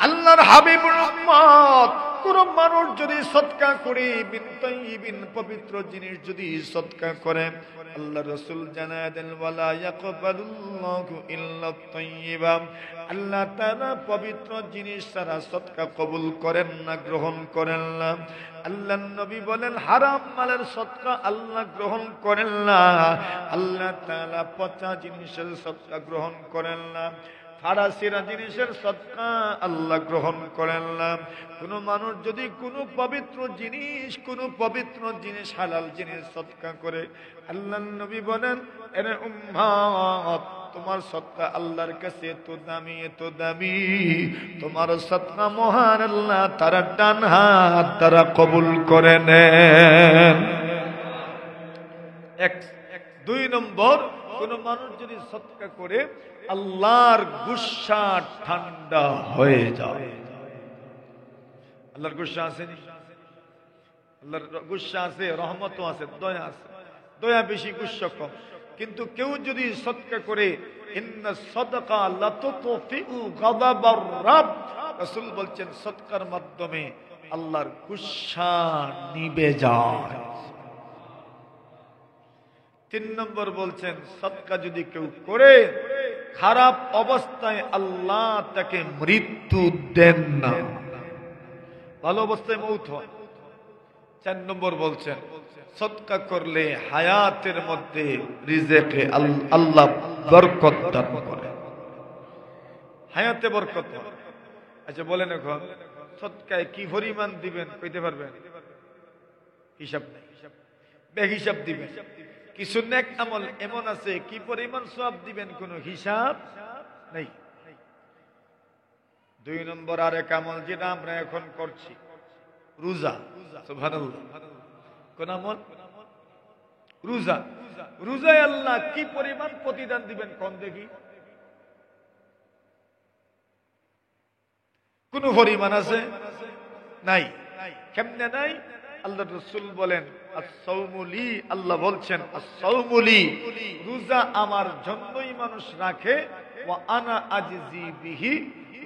আল্লাহর হাবিবুর উম্মত কোন মানুষ যদি সদকা করে, বিন তাইয়িবিন পবিত্র জিনিস যদি সদকা করে, আল্লাহ রাসূল জানায় দেন, ওয়ালা ইয়াকবালুল্লাহু ইল্লা তাইয়িবা, আল্লাহ তাআলা পবিত্র জিনিস ছাড়া সদকা কবুল করেন না, গ্রহণ করেন না। আল্লাহর নবী বলেন, হারাম মালের সদকা আল্লাহ গ্রহণ করেন না, আল্লাহ তাআলা পচা জিনিসের সদকা গ্রহণ করেন না, ফারাসিরা জিনিসের সদকা আল্লাহ গ্রহণ করেন না। কোন মানুষ যদি কোনো পবিত্র জিনিস হালাল জিনিস সদকা করে, আল্লাহর নবী বলেন, এরে উম্মত, তোমার সদকা আল্লাহর কাছে এত দামি, এত দামি, তোমার সদকা মহান আল্লাহ তারা ডান হাত দ্বারা কবুল করে নেন। 2 নম্বর, কোন মানুষ যদি সদকা করে, আল্লাহর গুসা ঠান্ডা হয়ে যায়। আল্লাহর গুসা আছে নি? আল্লাহর গুসা আছে, রহমতও আছে, দয়া আছে। দয়া বেশি, গুসা কম। কিন্তু কেউ যদি সদকা করে, ইন্না সাদাকা লাতুতফিউ গাদাবার রাব, রাসূল বলছেন সদকার মাধ্যমে আল্লাহর গুসা নিভে যায়। 3 নম্বর বলছেন, সদকা যদি কেউ করে, খারাপ অবস্থায় আল্লাহ তাকে মৃত্যু দেন না, ভালো অবস্থায় মৌত হয়। 4 নম্বর বলছেন, সদকা করলে হায়াতের মধ্যে রিজেকে আল্লাহ বরকত দান করে, হায়াতে বরকত হয়। আচ্ছা বলেন, এখন সদকায় কি পরিমাণ দিবেন কইতে পারবেন? হিসাব নেই, বেহিসাব দিবেন। কিছু নেক আমল এমন আছে কি পরিমাণ সওয়াব দিবেন কোনো হিসাব নেই। 2 নম্বর আরেক আমল যেটা আমরা এখন করছি, রোজা। সুবহানাল্লাহ। কোন আমল? রোজা। রোজায় আল্লাহ কি পরিমাণ প্রতিদান দিবেন কোন দেখি? কোন পরিমাণ আছে? নাই। কেমনে নাই? আল্লাহ রাসূল বলেন as-সাওমু লি, আল্লাহ বলছেন as-সাওমু লি, রোজা আমার জন্যই মানুষ রাখে, ওয়া আনা আজজি বিহি,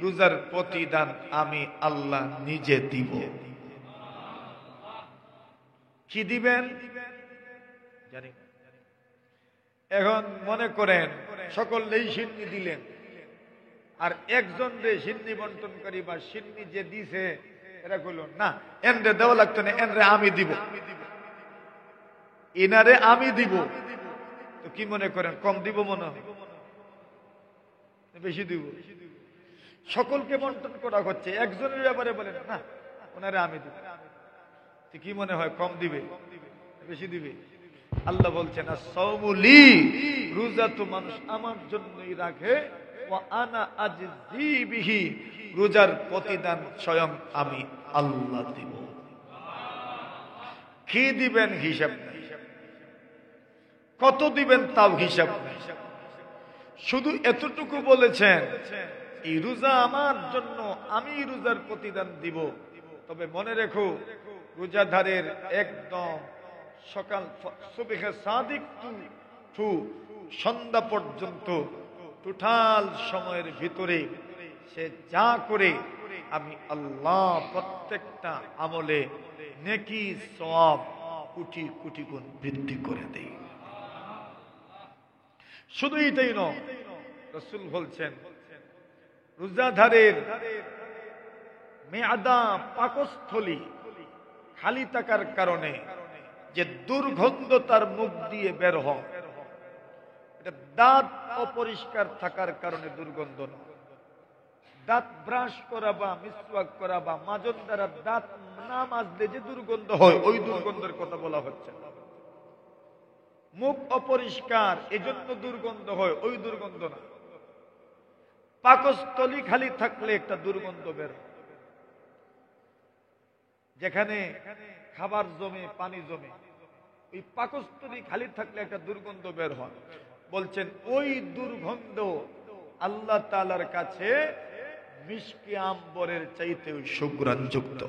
রোজার প্রতিদান আমি আল্লাহ নিজে দিব। কি দিবেন জানি। এখন মনে করেন সকলেই সিন্নি দিলেন, আর একজন রে সিন্নি বন্টনকারী বা সিন্নি যে দিছে এরা কইল না এনরে দেওয়া লাগতো না, এনরে আমি দিব, ইনারে আমি দিব। তো কি মনে করেন কম দিব মনে হয়? বেশি দিব? সকলকে বন্টন করা হচ্ছে, একজনের ব্যাপারে বলেন না ওনারে আমি দিব, তো কি মনে হয় কম দিবে বেশি দিবে? আল্লাহ বলছেন as-সাওমু লি, রোজা তো মানুষ আমার জন্যই রাখে, ওয়া আনা আজজি বিহি, রোজার প্রতিদান স্বয়ং আমি আল্লাহ দিব। কি দিবেন হিসাব নাই, কত দিবেন তাও হিসাব নাই। শুধু এতটুকু বলেছেন এই রোজা আমার জন্য, আমি রোজার প্রতিদান দিব। তবে মনে রেখো রোজাধারের একদম সকাল সুবহে সাদিক টু সন্ধ্যা পর্যন্ত টোটাল সময়ের ভিতরে সে যা করে আমি আল্লাহ প্রত্যেকটা আমলে নেকি সওয়াব কোটি কোটি গুণ বৃদ্ধি করে দেই। শুধু এটাই নয়, রাসূল বলছেন রোজাধারের মেয়াদা পাকস্থলী খালি থাকার কারণে যে দুর্গন্ধ তার মুখ দিয়ে বের হয়, এটা দাঁত অপরিষ্কার থাকার কারণে দুর্গন্ধ না। দাঁত ব্রাশ করা বা মিসওয়াক করা বা মাজন দ্বারা দাঁত না মাজলে যে দুর্গন্ধ হয়, ওই দুর্গন্ধের কথা বলা হচ্ছে। মুখ অপরিষ্কার এজন্য দুর্গন্ধ হয়, ওই দুর্গন্ধ না। পাকস্থলী খালি থাকলে একটা দুর্গন্ধ বের হয়, যেখানে খাবার জমে পানি জমে, ওই পাকস্থলী খালি থাকলে একটা দুর্গন্ধ বের হয়। বলছেন ওই দুর্গন্ধ আল্লাহ তাআলার কাছে মিশকে আম্বরের চাইতে ওই সুঘ্রাণযুক্ত।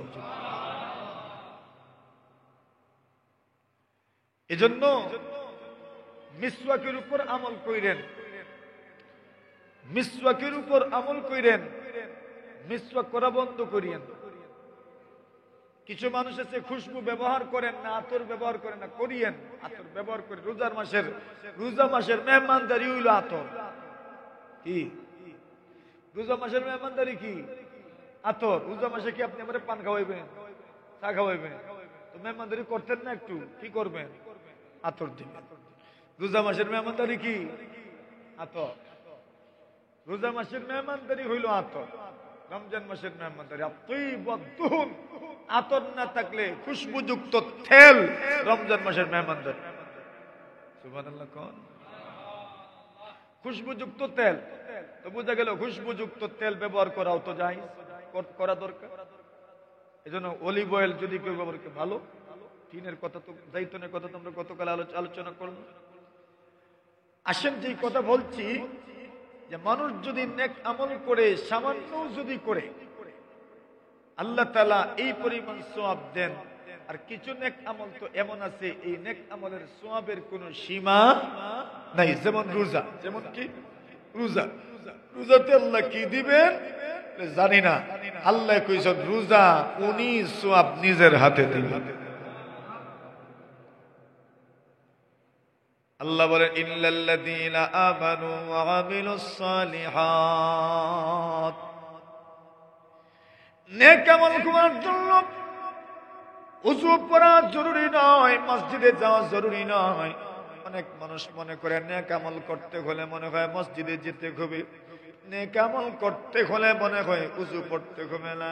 এজন্য মিসওয়াকের উপর আমল কইরেন, মিসওয়াকের উপর আমল কইরেন, মিসওয়াক করা বন্ধ করিয়েন। কিছু মানুষ আছে খুশবু ব্যবহার করেন না, আতর ব্যবহার করেন না, করিয়েন, আতর ব্যবহার করে। রোজা মাসের মেহমানদারি হইল আতর। কি রোজা মাসের মেহমানদারি? কি আতর। রোজা মাসে কি আপনি আমার পান খাওয়াইবেন, চা খাওয়াইবেন? তো মেহমানদারি করতেন না একটু, কি করবেন? আতর দিবেন। রোজা মাসের মেহমানদারি কি? আতর। রোজা মাসের মেহমানদারি হইল আতর। রমজান মাসের মেহমানদারি আত্মীবদ্ধুন, আতর না থাকলে খুশবুযুক্ত তেল রমজান মাসের মেহমানদারি। সুবহানাল্লাহ কোন? খুশবুযুক্ত তেল। তো বোঝা গেল খুশবুযুক্ত তেল ব্যবহার করাও তো যায়, করা দরকার। এজন্য অলিভ অয়েল যদি কেউ ব্যবহার করে ভালো। টিনের কথা তো, জাইতুনের কথা তো আমরা গতকাল আলোচনা করব। আসেন যে কথা বলছি যে মানুষ যদি নেক আমল করে, সামান্য যদি করে, আল্লাহ তাআলা এই পরিমাণ সওয়াব দেন। আর কিছু নেক আমল তো এমন আছে এই নেক আমলের সওয়াবের কোনো সীমা নাই। যেমন রোজা, যেমন কি রোজা, রোজাতে আল্লাহ কি দিবেন জানি না। আল্লাহ কইছেন রোজা উনি সওয়াব নিজের হাতে দিবেন। আল্লাহ বলেন ইল্লাল্লাযীনা আমানু ওয়া আমিলুস সালিহাত, নেক আমল করার জন্য ওযু করা জরুরি নয়, মসজিদে যাওয়া জরুরি নয়। অনেক মানুষ মনে করে নেক আমল করতে হলে মনে হয় মসজিদে যেতে হবে, নেক আমল করতে হলে মনে হয় ওযু পড়তে হবে। না,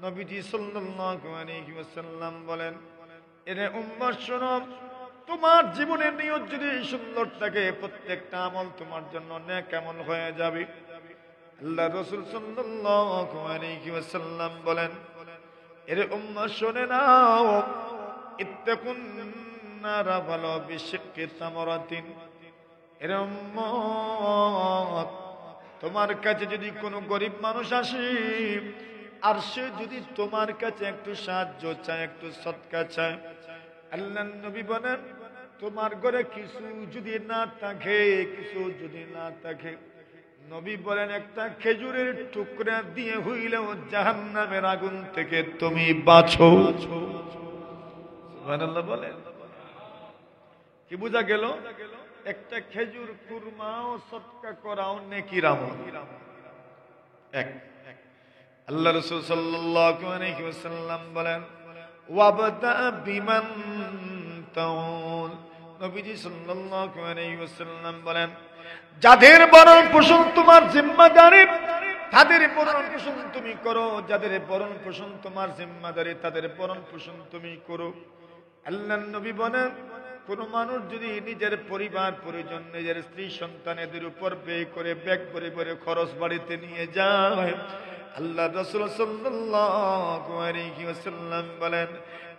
নবীজি সাল্লাল্লাহু আলাইহি ওয়াসাল্লাম বলেন, এরে উম্মত শোনো, তোমার জীবনের নিয়ত যদি সুন্দর থাকে, প্রত্যেকটা আমল তোমার জন্য নেক আমল হয়ে যাবে। আল্লাহ রাসূল সাল্লাল্লাহু আলাইহি ওয়াসাল্লাম বলেন, এরে উম্মত শুনে নাও, ইত্তাকুন নারা ওয়ালাউ বিশিক্কি তামরাতিন। এরে উম্মত, তোমার কাছে যদি কোনো গরিব মানুষ আসে, আর সে যদি তোমার কাছে একটু সাহায্য চায়, একটু সদকা চায়, আল্লাহর নবী বলেন তোমার ঘরে কিছু যদি না থাকে, কিছু যদি না থাকে, নবী বলেন একটা খেজুরের টুকরা দিয়ে হইলেও জাহান্নামের আগুন থেকে তুমি বাঁচো। সুবহানাল্লাহ বলেন। কি বোঝা গেল? একটা খেজুর কুরমাও সদকা করাও নেকির আমল। এক আল্লাহ রাসূল সাল্লাল্লাহু আলাইহি ওয়াসাল্লাম বলেন ওয়াবদা বিমান তাউল। নবীজি সাল্লাল্লাহু আলাইহি ওয়াসাল্লাম বলেন যাদের ভরণ পোষণ তোমার জিম্মাদারি, তাদের ভরণ পোষণ তুমি করো। যাদের ভরণ পোষণ তোমার জিম্মাদারি, তাদের ভরণ পোষণ তুমি করো। আল্লাহর নবী বলেন কোন মানুষ যদি নিজের পরিবার পরিজন, নিজের স্ত্রী সন্তানদের উপর ব্যয় করে ব্যাগ ভরে ভরে খরচ বাড়িতে নিয়ে যায়, আল্লাহ রাসূল সাল্লাল্লাহু আলাইহি ওয়াসাল্লাম বলেন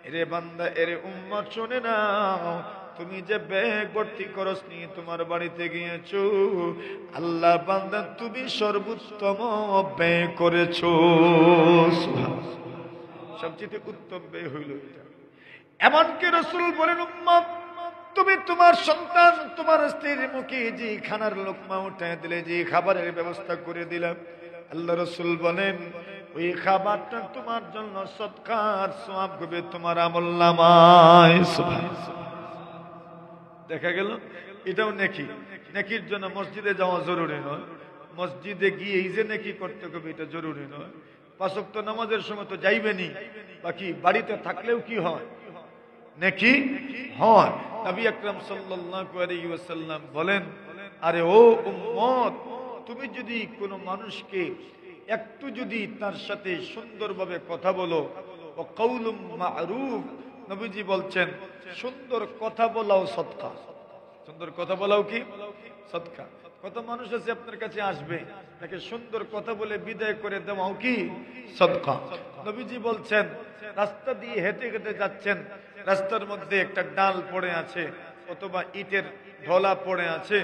এরে বান্দা, এরে উম্মত শুনে নাও, তুমি যে ব্যাগ ভর্তি খরচ নিয়ে তোমার বাড়িতে গিয়েছো, আল্লাহ বান্দা তুমি সর্বোত্তম ব্যয় করেছো। সবচেয়ে উত্তম ব্যয় হইল এটা। এমনকি রাসূল বলেন উম্মত তুমি তোমার সন্তান, তোমার স্ত্রীর মুখে যে খানার লোকমা উঠায় দিলে, যে খাবারের ব্যবস্থা করে দিলাম, আল্লাহ রাসূল বলেন ওই খাবারটা তোমার জন্য সদকার সওয়াব হবে তোমার আমলনামায়। সুবহানাল্লাহ। দেখা গেল এটাও নেকি। নেকির জন্য মসজিদে যাওয়া জরুরি নয়, মসজিদে গিয়ে এই যে নেকি করতে হবে এটা জরুরি নয়। পাঁচ ওয়াক্ত নামাজের সময় তো যাইবেনই, বাকি বাড়িতে থাকলেও কি হয়? নেকি হয়। নবী আকরাম সাল্লাল্লাহু আলাইহি ওয়াসাল্লাম বলেন আরে ও উম্মত, তুমি যদি কোনো মানুষকে একটু যদি তার সাথে সুন্দরভাবে কথা বলো, ও কাউলুম মা'রুফ, নবীজি বলছেন সুন্দর কথা বলাও সদকা। সুন্দর কথা বলাও কি সদকা। কত মানুষ আছে আপনার কাছে আসবে, তাকে সুন্দর কথা বলে বিদায় করে দেওয়াও কি সদকা। নবীজি বলছেন রাস্তা দিয়ে হেঁটে হেঁটে যাচ্ছেন, রাস্তার মধ্যে একটা ডাল পড়ে আছে, অথবা ইটের ঢলা পড়ে আছে,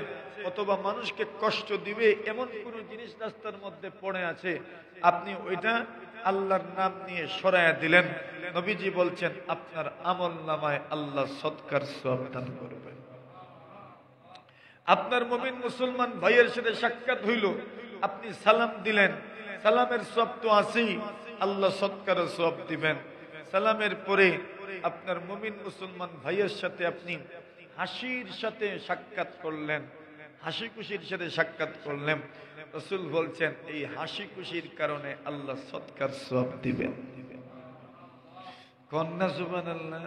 অথবা মানুষকে কষ্ট দিবে এমন কোন জিনিস রাস্তার মধ্যে পড়ে আছে, আপনি ওইটা আল্লাহর নাম নিয়ে সরায়া দিলেন, নবীজি বলছেন আপনার আমলনামায় আল্লাহ সদকার সওয়াব দান করবেন। আপনার মুমিন মুসলমান ভাইয়ের সাথে সাক্ষাৎ হইল, আপনি সালাম দিলেন, সালামের সওয়াব তো আছেই, আল্লাহ সদকার সওয়াব দিবেন। সালামের পরে আপনার মুমিন মুসলমান ভাইয়ের সাথে আপনি হাসির সাথে সাক্ষাৎ করলেন, হাসি খুশির সাথে সাক্ষাৎ করলেন, রাসূল বলছেন এই হাসি খুশির কারণে আল্লাহ সদকার সওয়াব দিবেন। কন্যা সুবহানাল্লাহ।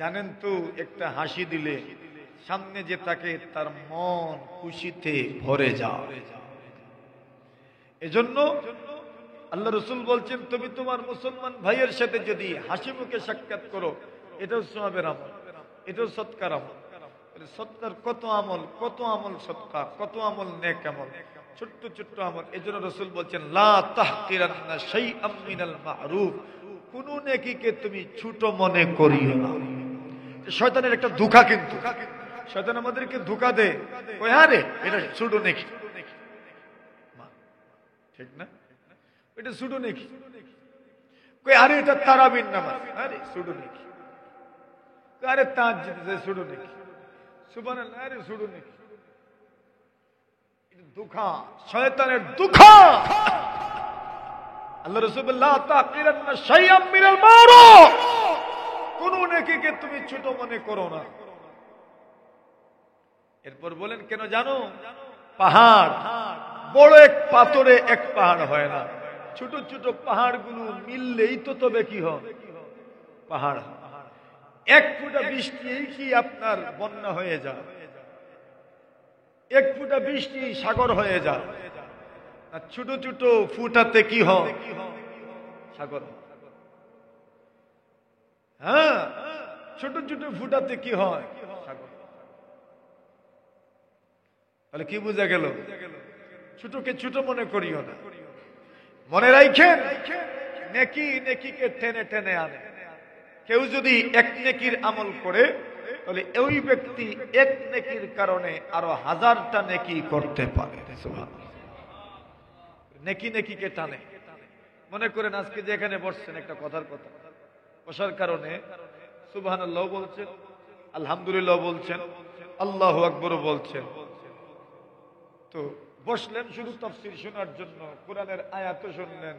জানেন তো একটা হাসি দিলে সামনে যে তাকে তার মন খুশিতে ভরে যায়। এজন্য আল্লাহ রাসূল বলছেন তুমি তোমার মুসলমান ভাইয়ের সাথে যদি হাসি মুখে সাক্ষাৎ করো, এটাও সওয়াবের আমল, এটাও সদকার আমল। সদকার কত আমল, কত আমল সদকা, কত আমল নেক আমল, ছোট্ট ছোট্ট আমল। এজন্য রাসূল বলছেন লা তাহকিরান্না শাইআম মিনাল মা'রুফ, কোন নেকিকে তুমি ছোট মনে করিও না। শয়তানের একটা ধোঁকা, কিন্তু শয়তান আমাদেরকে ধোঁকা দেয়, কই আরে এটা ছোট নেকি, ঠিক না? এটা ছোট নেকি, কই আরে এটা তারাবির নামাজ, আরে ছোট নেকি, আরে তাহাজ্জুদ ছোট নেকি, সুবহানাল্লাহ, আরে ছোট নেকি। এটা ধোঁকা, শয়তানের ধোঁকা। আল্লাহ রাসূল লা তাকিরান্না শাইআম মিনাল মা'রুফ, কোন নেকিকে তুমি ছোট মনে করো না। এরপর বলেন কেন জানো? পাহাড়, বড় এক পাথরে এক পাহাড় হয় না, ছোট ছোট পাহাড়গুলো মিললেই তো তবে কি হয়? পাহাড়। এক ফোঁটা বৃষ্টি কি আপনার বন্যা হয়ে যায়, এক ফোঁটা বৃষ্টি সাগর হয়ে যায়। আর ছোট ছোট ফুটাতে কি হয়? সাগর। হ্যাঁ, ছোট ছোট ফুটাতে কি হয়? সাগর। তাহলে কি বোঝা গেল? ছোটকে ছোট মনে করিও না। মনে রাখেন নেকি নেকিকে টেনে টেনে আনে। কেউ যদি এক নেকির আমল করে, তাহলে ওই ব্যক্তি এক নেকির কারণে আরো হাজারটা নেকি করতে পারে। নেকি নেকিকে টানে। মনে করেন আজকে যে এখানে বসছেন, একটা কথার কথা, বসার কারণে সুবহানাল্লাহ বলছেন, আলহামদুলিল্লাহ বলছেন, আল্লাহু আকবার বলছেন, তো বসলেন শুধু তাফসীর শোনার জন্য, কোরআনের আয়াত শুনলেন,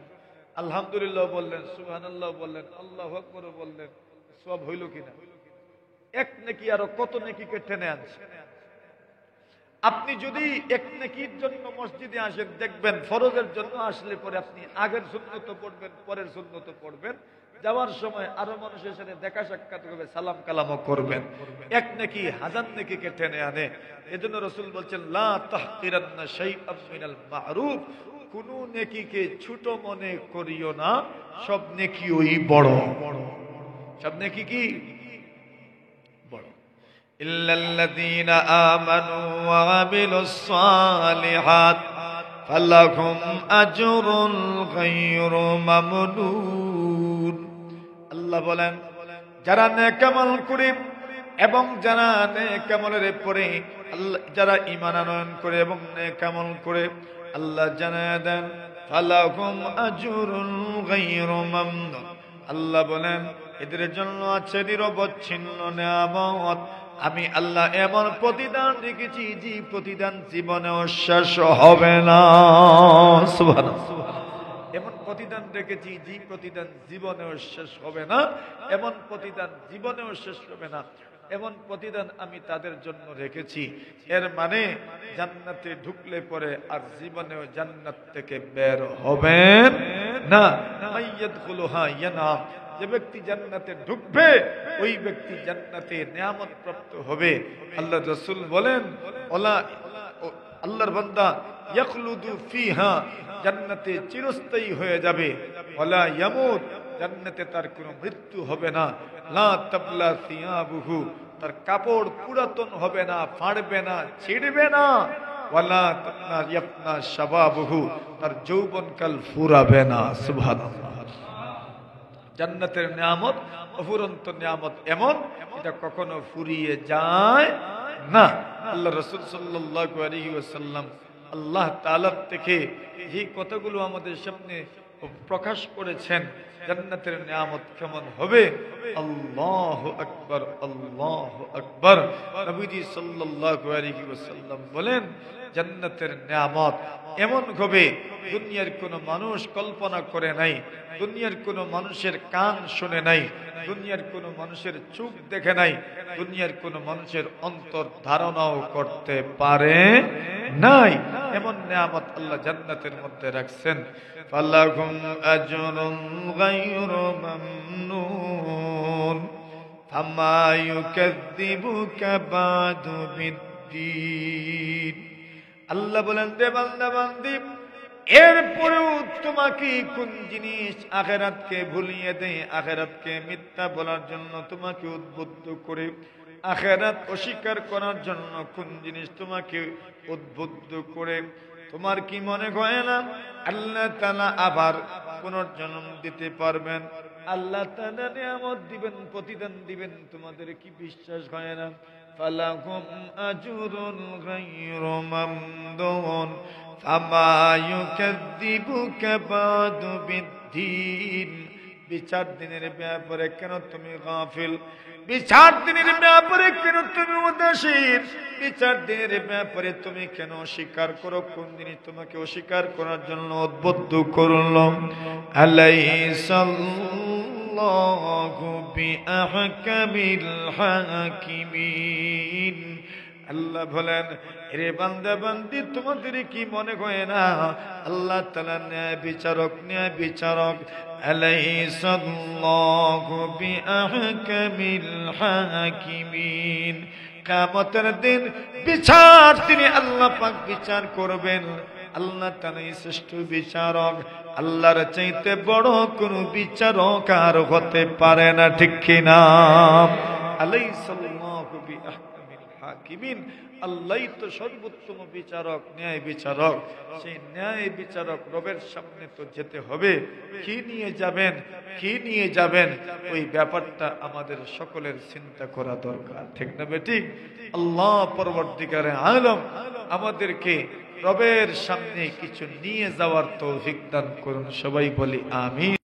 আলহামদুলিল্লাহ বললেন, সুবহানাল্লাহ বললেন, আল্লাহু আকবার বললেন, সব হইল কিনা? এক নেকি আরো কত নেকিকে টেনে আনছে। আপনি যদি এক নেকির জন্য মসজিদে আসেন, দেখবেন ফরজের জন্য আসলে পরে আপনি আগের সুন্নত পড়বেন, পরের সুন্নত পড়বেন, যাওয়ার সময় আরো মানুষের সাথে দেখা সাক্ষাৎ করবে, সালাম কালামও করবেন। এক নেকি হাজার নেকিকে টেনে আনে। এজন্য রাসূল বলছেন, লা তাহকিরান্না শাইআম মিনাল মা'রুফ, কোন নেকিকে ছোট মনে করিও না, সব নেকি ওই বড়। সব নেকি কি বড়। ইল্লাল্লাযীনা আমানু ওয়া আমিলুস সালিহাত ফালাহুম আজরুন গায়রু মামনুন। আল্লাহ বলেন, যারা নেক আমল করে এবং যারা নেক আমলের পরে যারা ঈমান আনয়ন করে এবং নেক আমল করে, আল্লাহ জানায় দেন, ফালাহুম আজরুন গায়রু মামনুন। আল্লাহ বলেন, এদের জন্য আছে নিরবচ্ছিন্ন নেয়ামত। আমি আল্লাহ এমন প্রতিদান রেখেছি, যে প্রতিদান জীবনেও শেষ হবে না। সুবহানাল্লাহ। এমন প্রতিদান রেখেছি, যে প্রতিদান জীবনেও শেষ হবে না। এমন প্রতিদান জীবনেও শেষ হবে না, এমন প্রতিদান আমি তাদের জন্য রেখেছি। এর মানে জান্নাতে ঢুকলে পরে আর জীবনেও জান্নাত থেকে বের হবেন না। মাইয়াদখুলুহা ইয়ানাম, যে ব্যক্তি জান্নাতে ঢুকবে ওই ব্যক্তি জান্নাতে নিয়ামত প্রাপ্ত হবে। আল্লাহ রাসূল বলেন, ওলা আল্লাহর বান্দা ইয়াখলুদু ফিহা, জান্নাতে চিরস্থায়ী হয়ে যাবে। ওয়ালা ইয়ামুত, জান্নাতে তার কোনো মৃত্যু হবে না। লা তাবলা সিয়াবুহু, তার কাপড় পুরাতন হবে না, ফাড়বে না, ছিঁড়বে না। ওয়ালা ইয়াফনা শাবাবুহু, তার যৌবনকাল ফুরাবে না। সুবহানাল্লাহ। জান্নাতের নিয়ামত অফুরন্ত নিয়ামত, এমন এটা কখনো ফুরিয়ে যায় না। আল্লাহ রাসূল সাল্লাল্লাহু আলাইহি ওয়াসাল্লাম আল্লাহ তাআলা থেকে যে কথাগুলো আমাদের সামনে প্রকাশ করেছেন, জান্নাতের নিয়ামত কেমন হবে। আল্লাহু আকবার, আল্লাহু আকবার। নবীজি সাল্লাল্লাহু আলাইহি ওয়াসাল্লাম বলেন, জান্নাতের নিয়ামত এমন হবে দুনিয়ার কোনো মানুষ কল্পনা করে নাই, দুনিয়ার কোনো মানুষের কান শুনে নাই, দুনিয়ার কোনো মানুষের চোখ দেখে নাই, দুনিয়ার কোনো মানুষের অন্তর ধারণাও করতে পারে নাই। এমন নিয়ামত আল্লাহ জান্নাতের মধ্যে রাখছেন। ফালাহুম আজরুন গায়রু মামনুন ফামা ইউকাযযিবুকা বাদু বিদ্দীন। আল্লাহ বলেন, রে বান্দা বান্দি, এরপরেও তোমাকে কোন জিনিস আখিরাতকে ভুলিয়ে দেয়, আখিরাতকে মিথ্যা বলার জন্য তোমাকে উদ্বুদ্ধ করে, আখিরাত অস্বীকার করার জন্য কোন জিনিস তোমাকে উদ্বুদ্ধ করে? তোমার কি মনে হয় না আল্লাহ তাআলা আবার পুনর্জন্ম দিতে পারবেন? আল্লাহ তাআলা নিয়ামত দিবেন, প্রতিদান দিবেন, তোমাদের কি বিশ্বাস হয় না? ফালাহুম আজরুন গায়রু মামনুন ফামা ইউকাযযিবুকা বাদু বিদ্দীন। বিচার দিনের ব্যাপারে কেন তুমি গাফিল? বিচার দিনের ব্যাপারে কেন তুমি উদাসীন? বিচার দিনের ব্যাপারে তুমি কেন অস্বীকার করো? কোন জিনিস তোমাকে অস্বীকার করার জন্য উদ্বুদ্ধ করলো? আলাইসাল্লাহু বিআহকামিল হাকিমিন। আল্লাহ বলেন, রে বান্দা বান্দি, তোমাদের কি মনে হয় না আল্লাহ তাআলা ন্যায় বিচারক, ন্যায় বিচারক? আলাইসাল্লাহু বিআহকামিল হাকিমিন। কিয়ামতের দিন বিচার তিনি আল্লাহ পাক বিচার করবেন। আল্লাহ তাআলাই শ্রেষ্ঠ বিচারক। আল্লাহর চাইতে বড় কোনো বিচারক আর হতে পারে না, ঠিক কি না? আলাইসাল্লাহু বিআহকামিল হাকিমিন। আল্লাহই তো সর্বোত্তম বিচারক, ন্যায় বিচারক। সেই ন্যায় বিচারক রবের সামনে তো যেতে হবে। কি নিয়ে যাবেন, কি নিয়ে যাবেন, ওই ব্যাপারটা আমাদের সকলের চিন্তা করা দরকার, ঠিক না বেঠিক? আল্লাহ পরবর্তীকারে আলম আমাদেরকে রবের সামনে কিছু নিয়ে যাওয়ার তৌফিক দান করুন। সবাই বলি আমিন।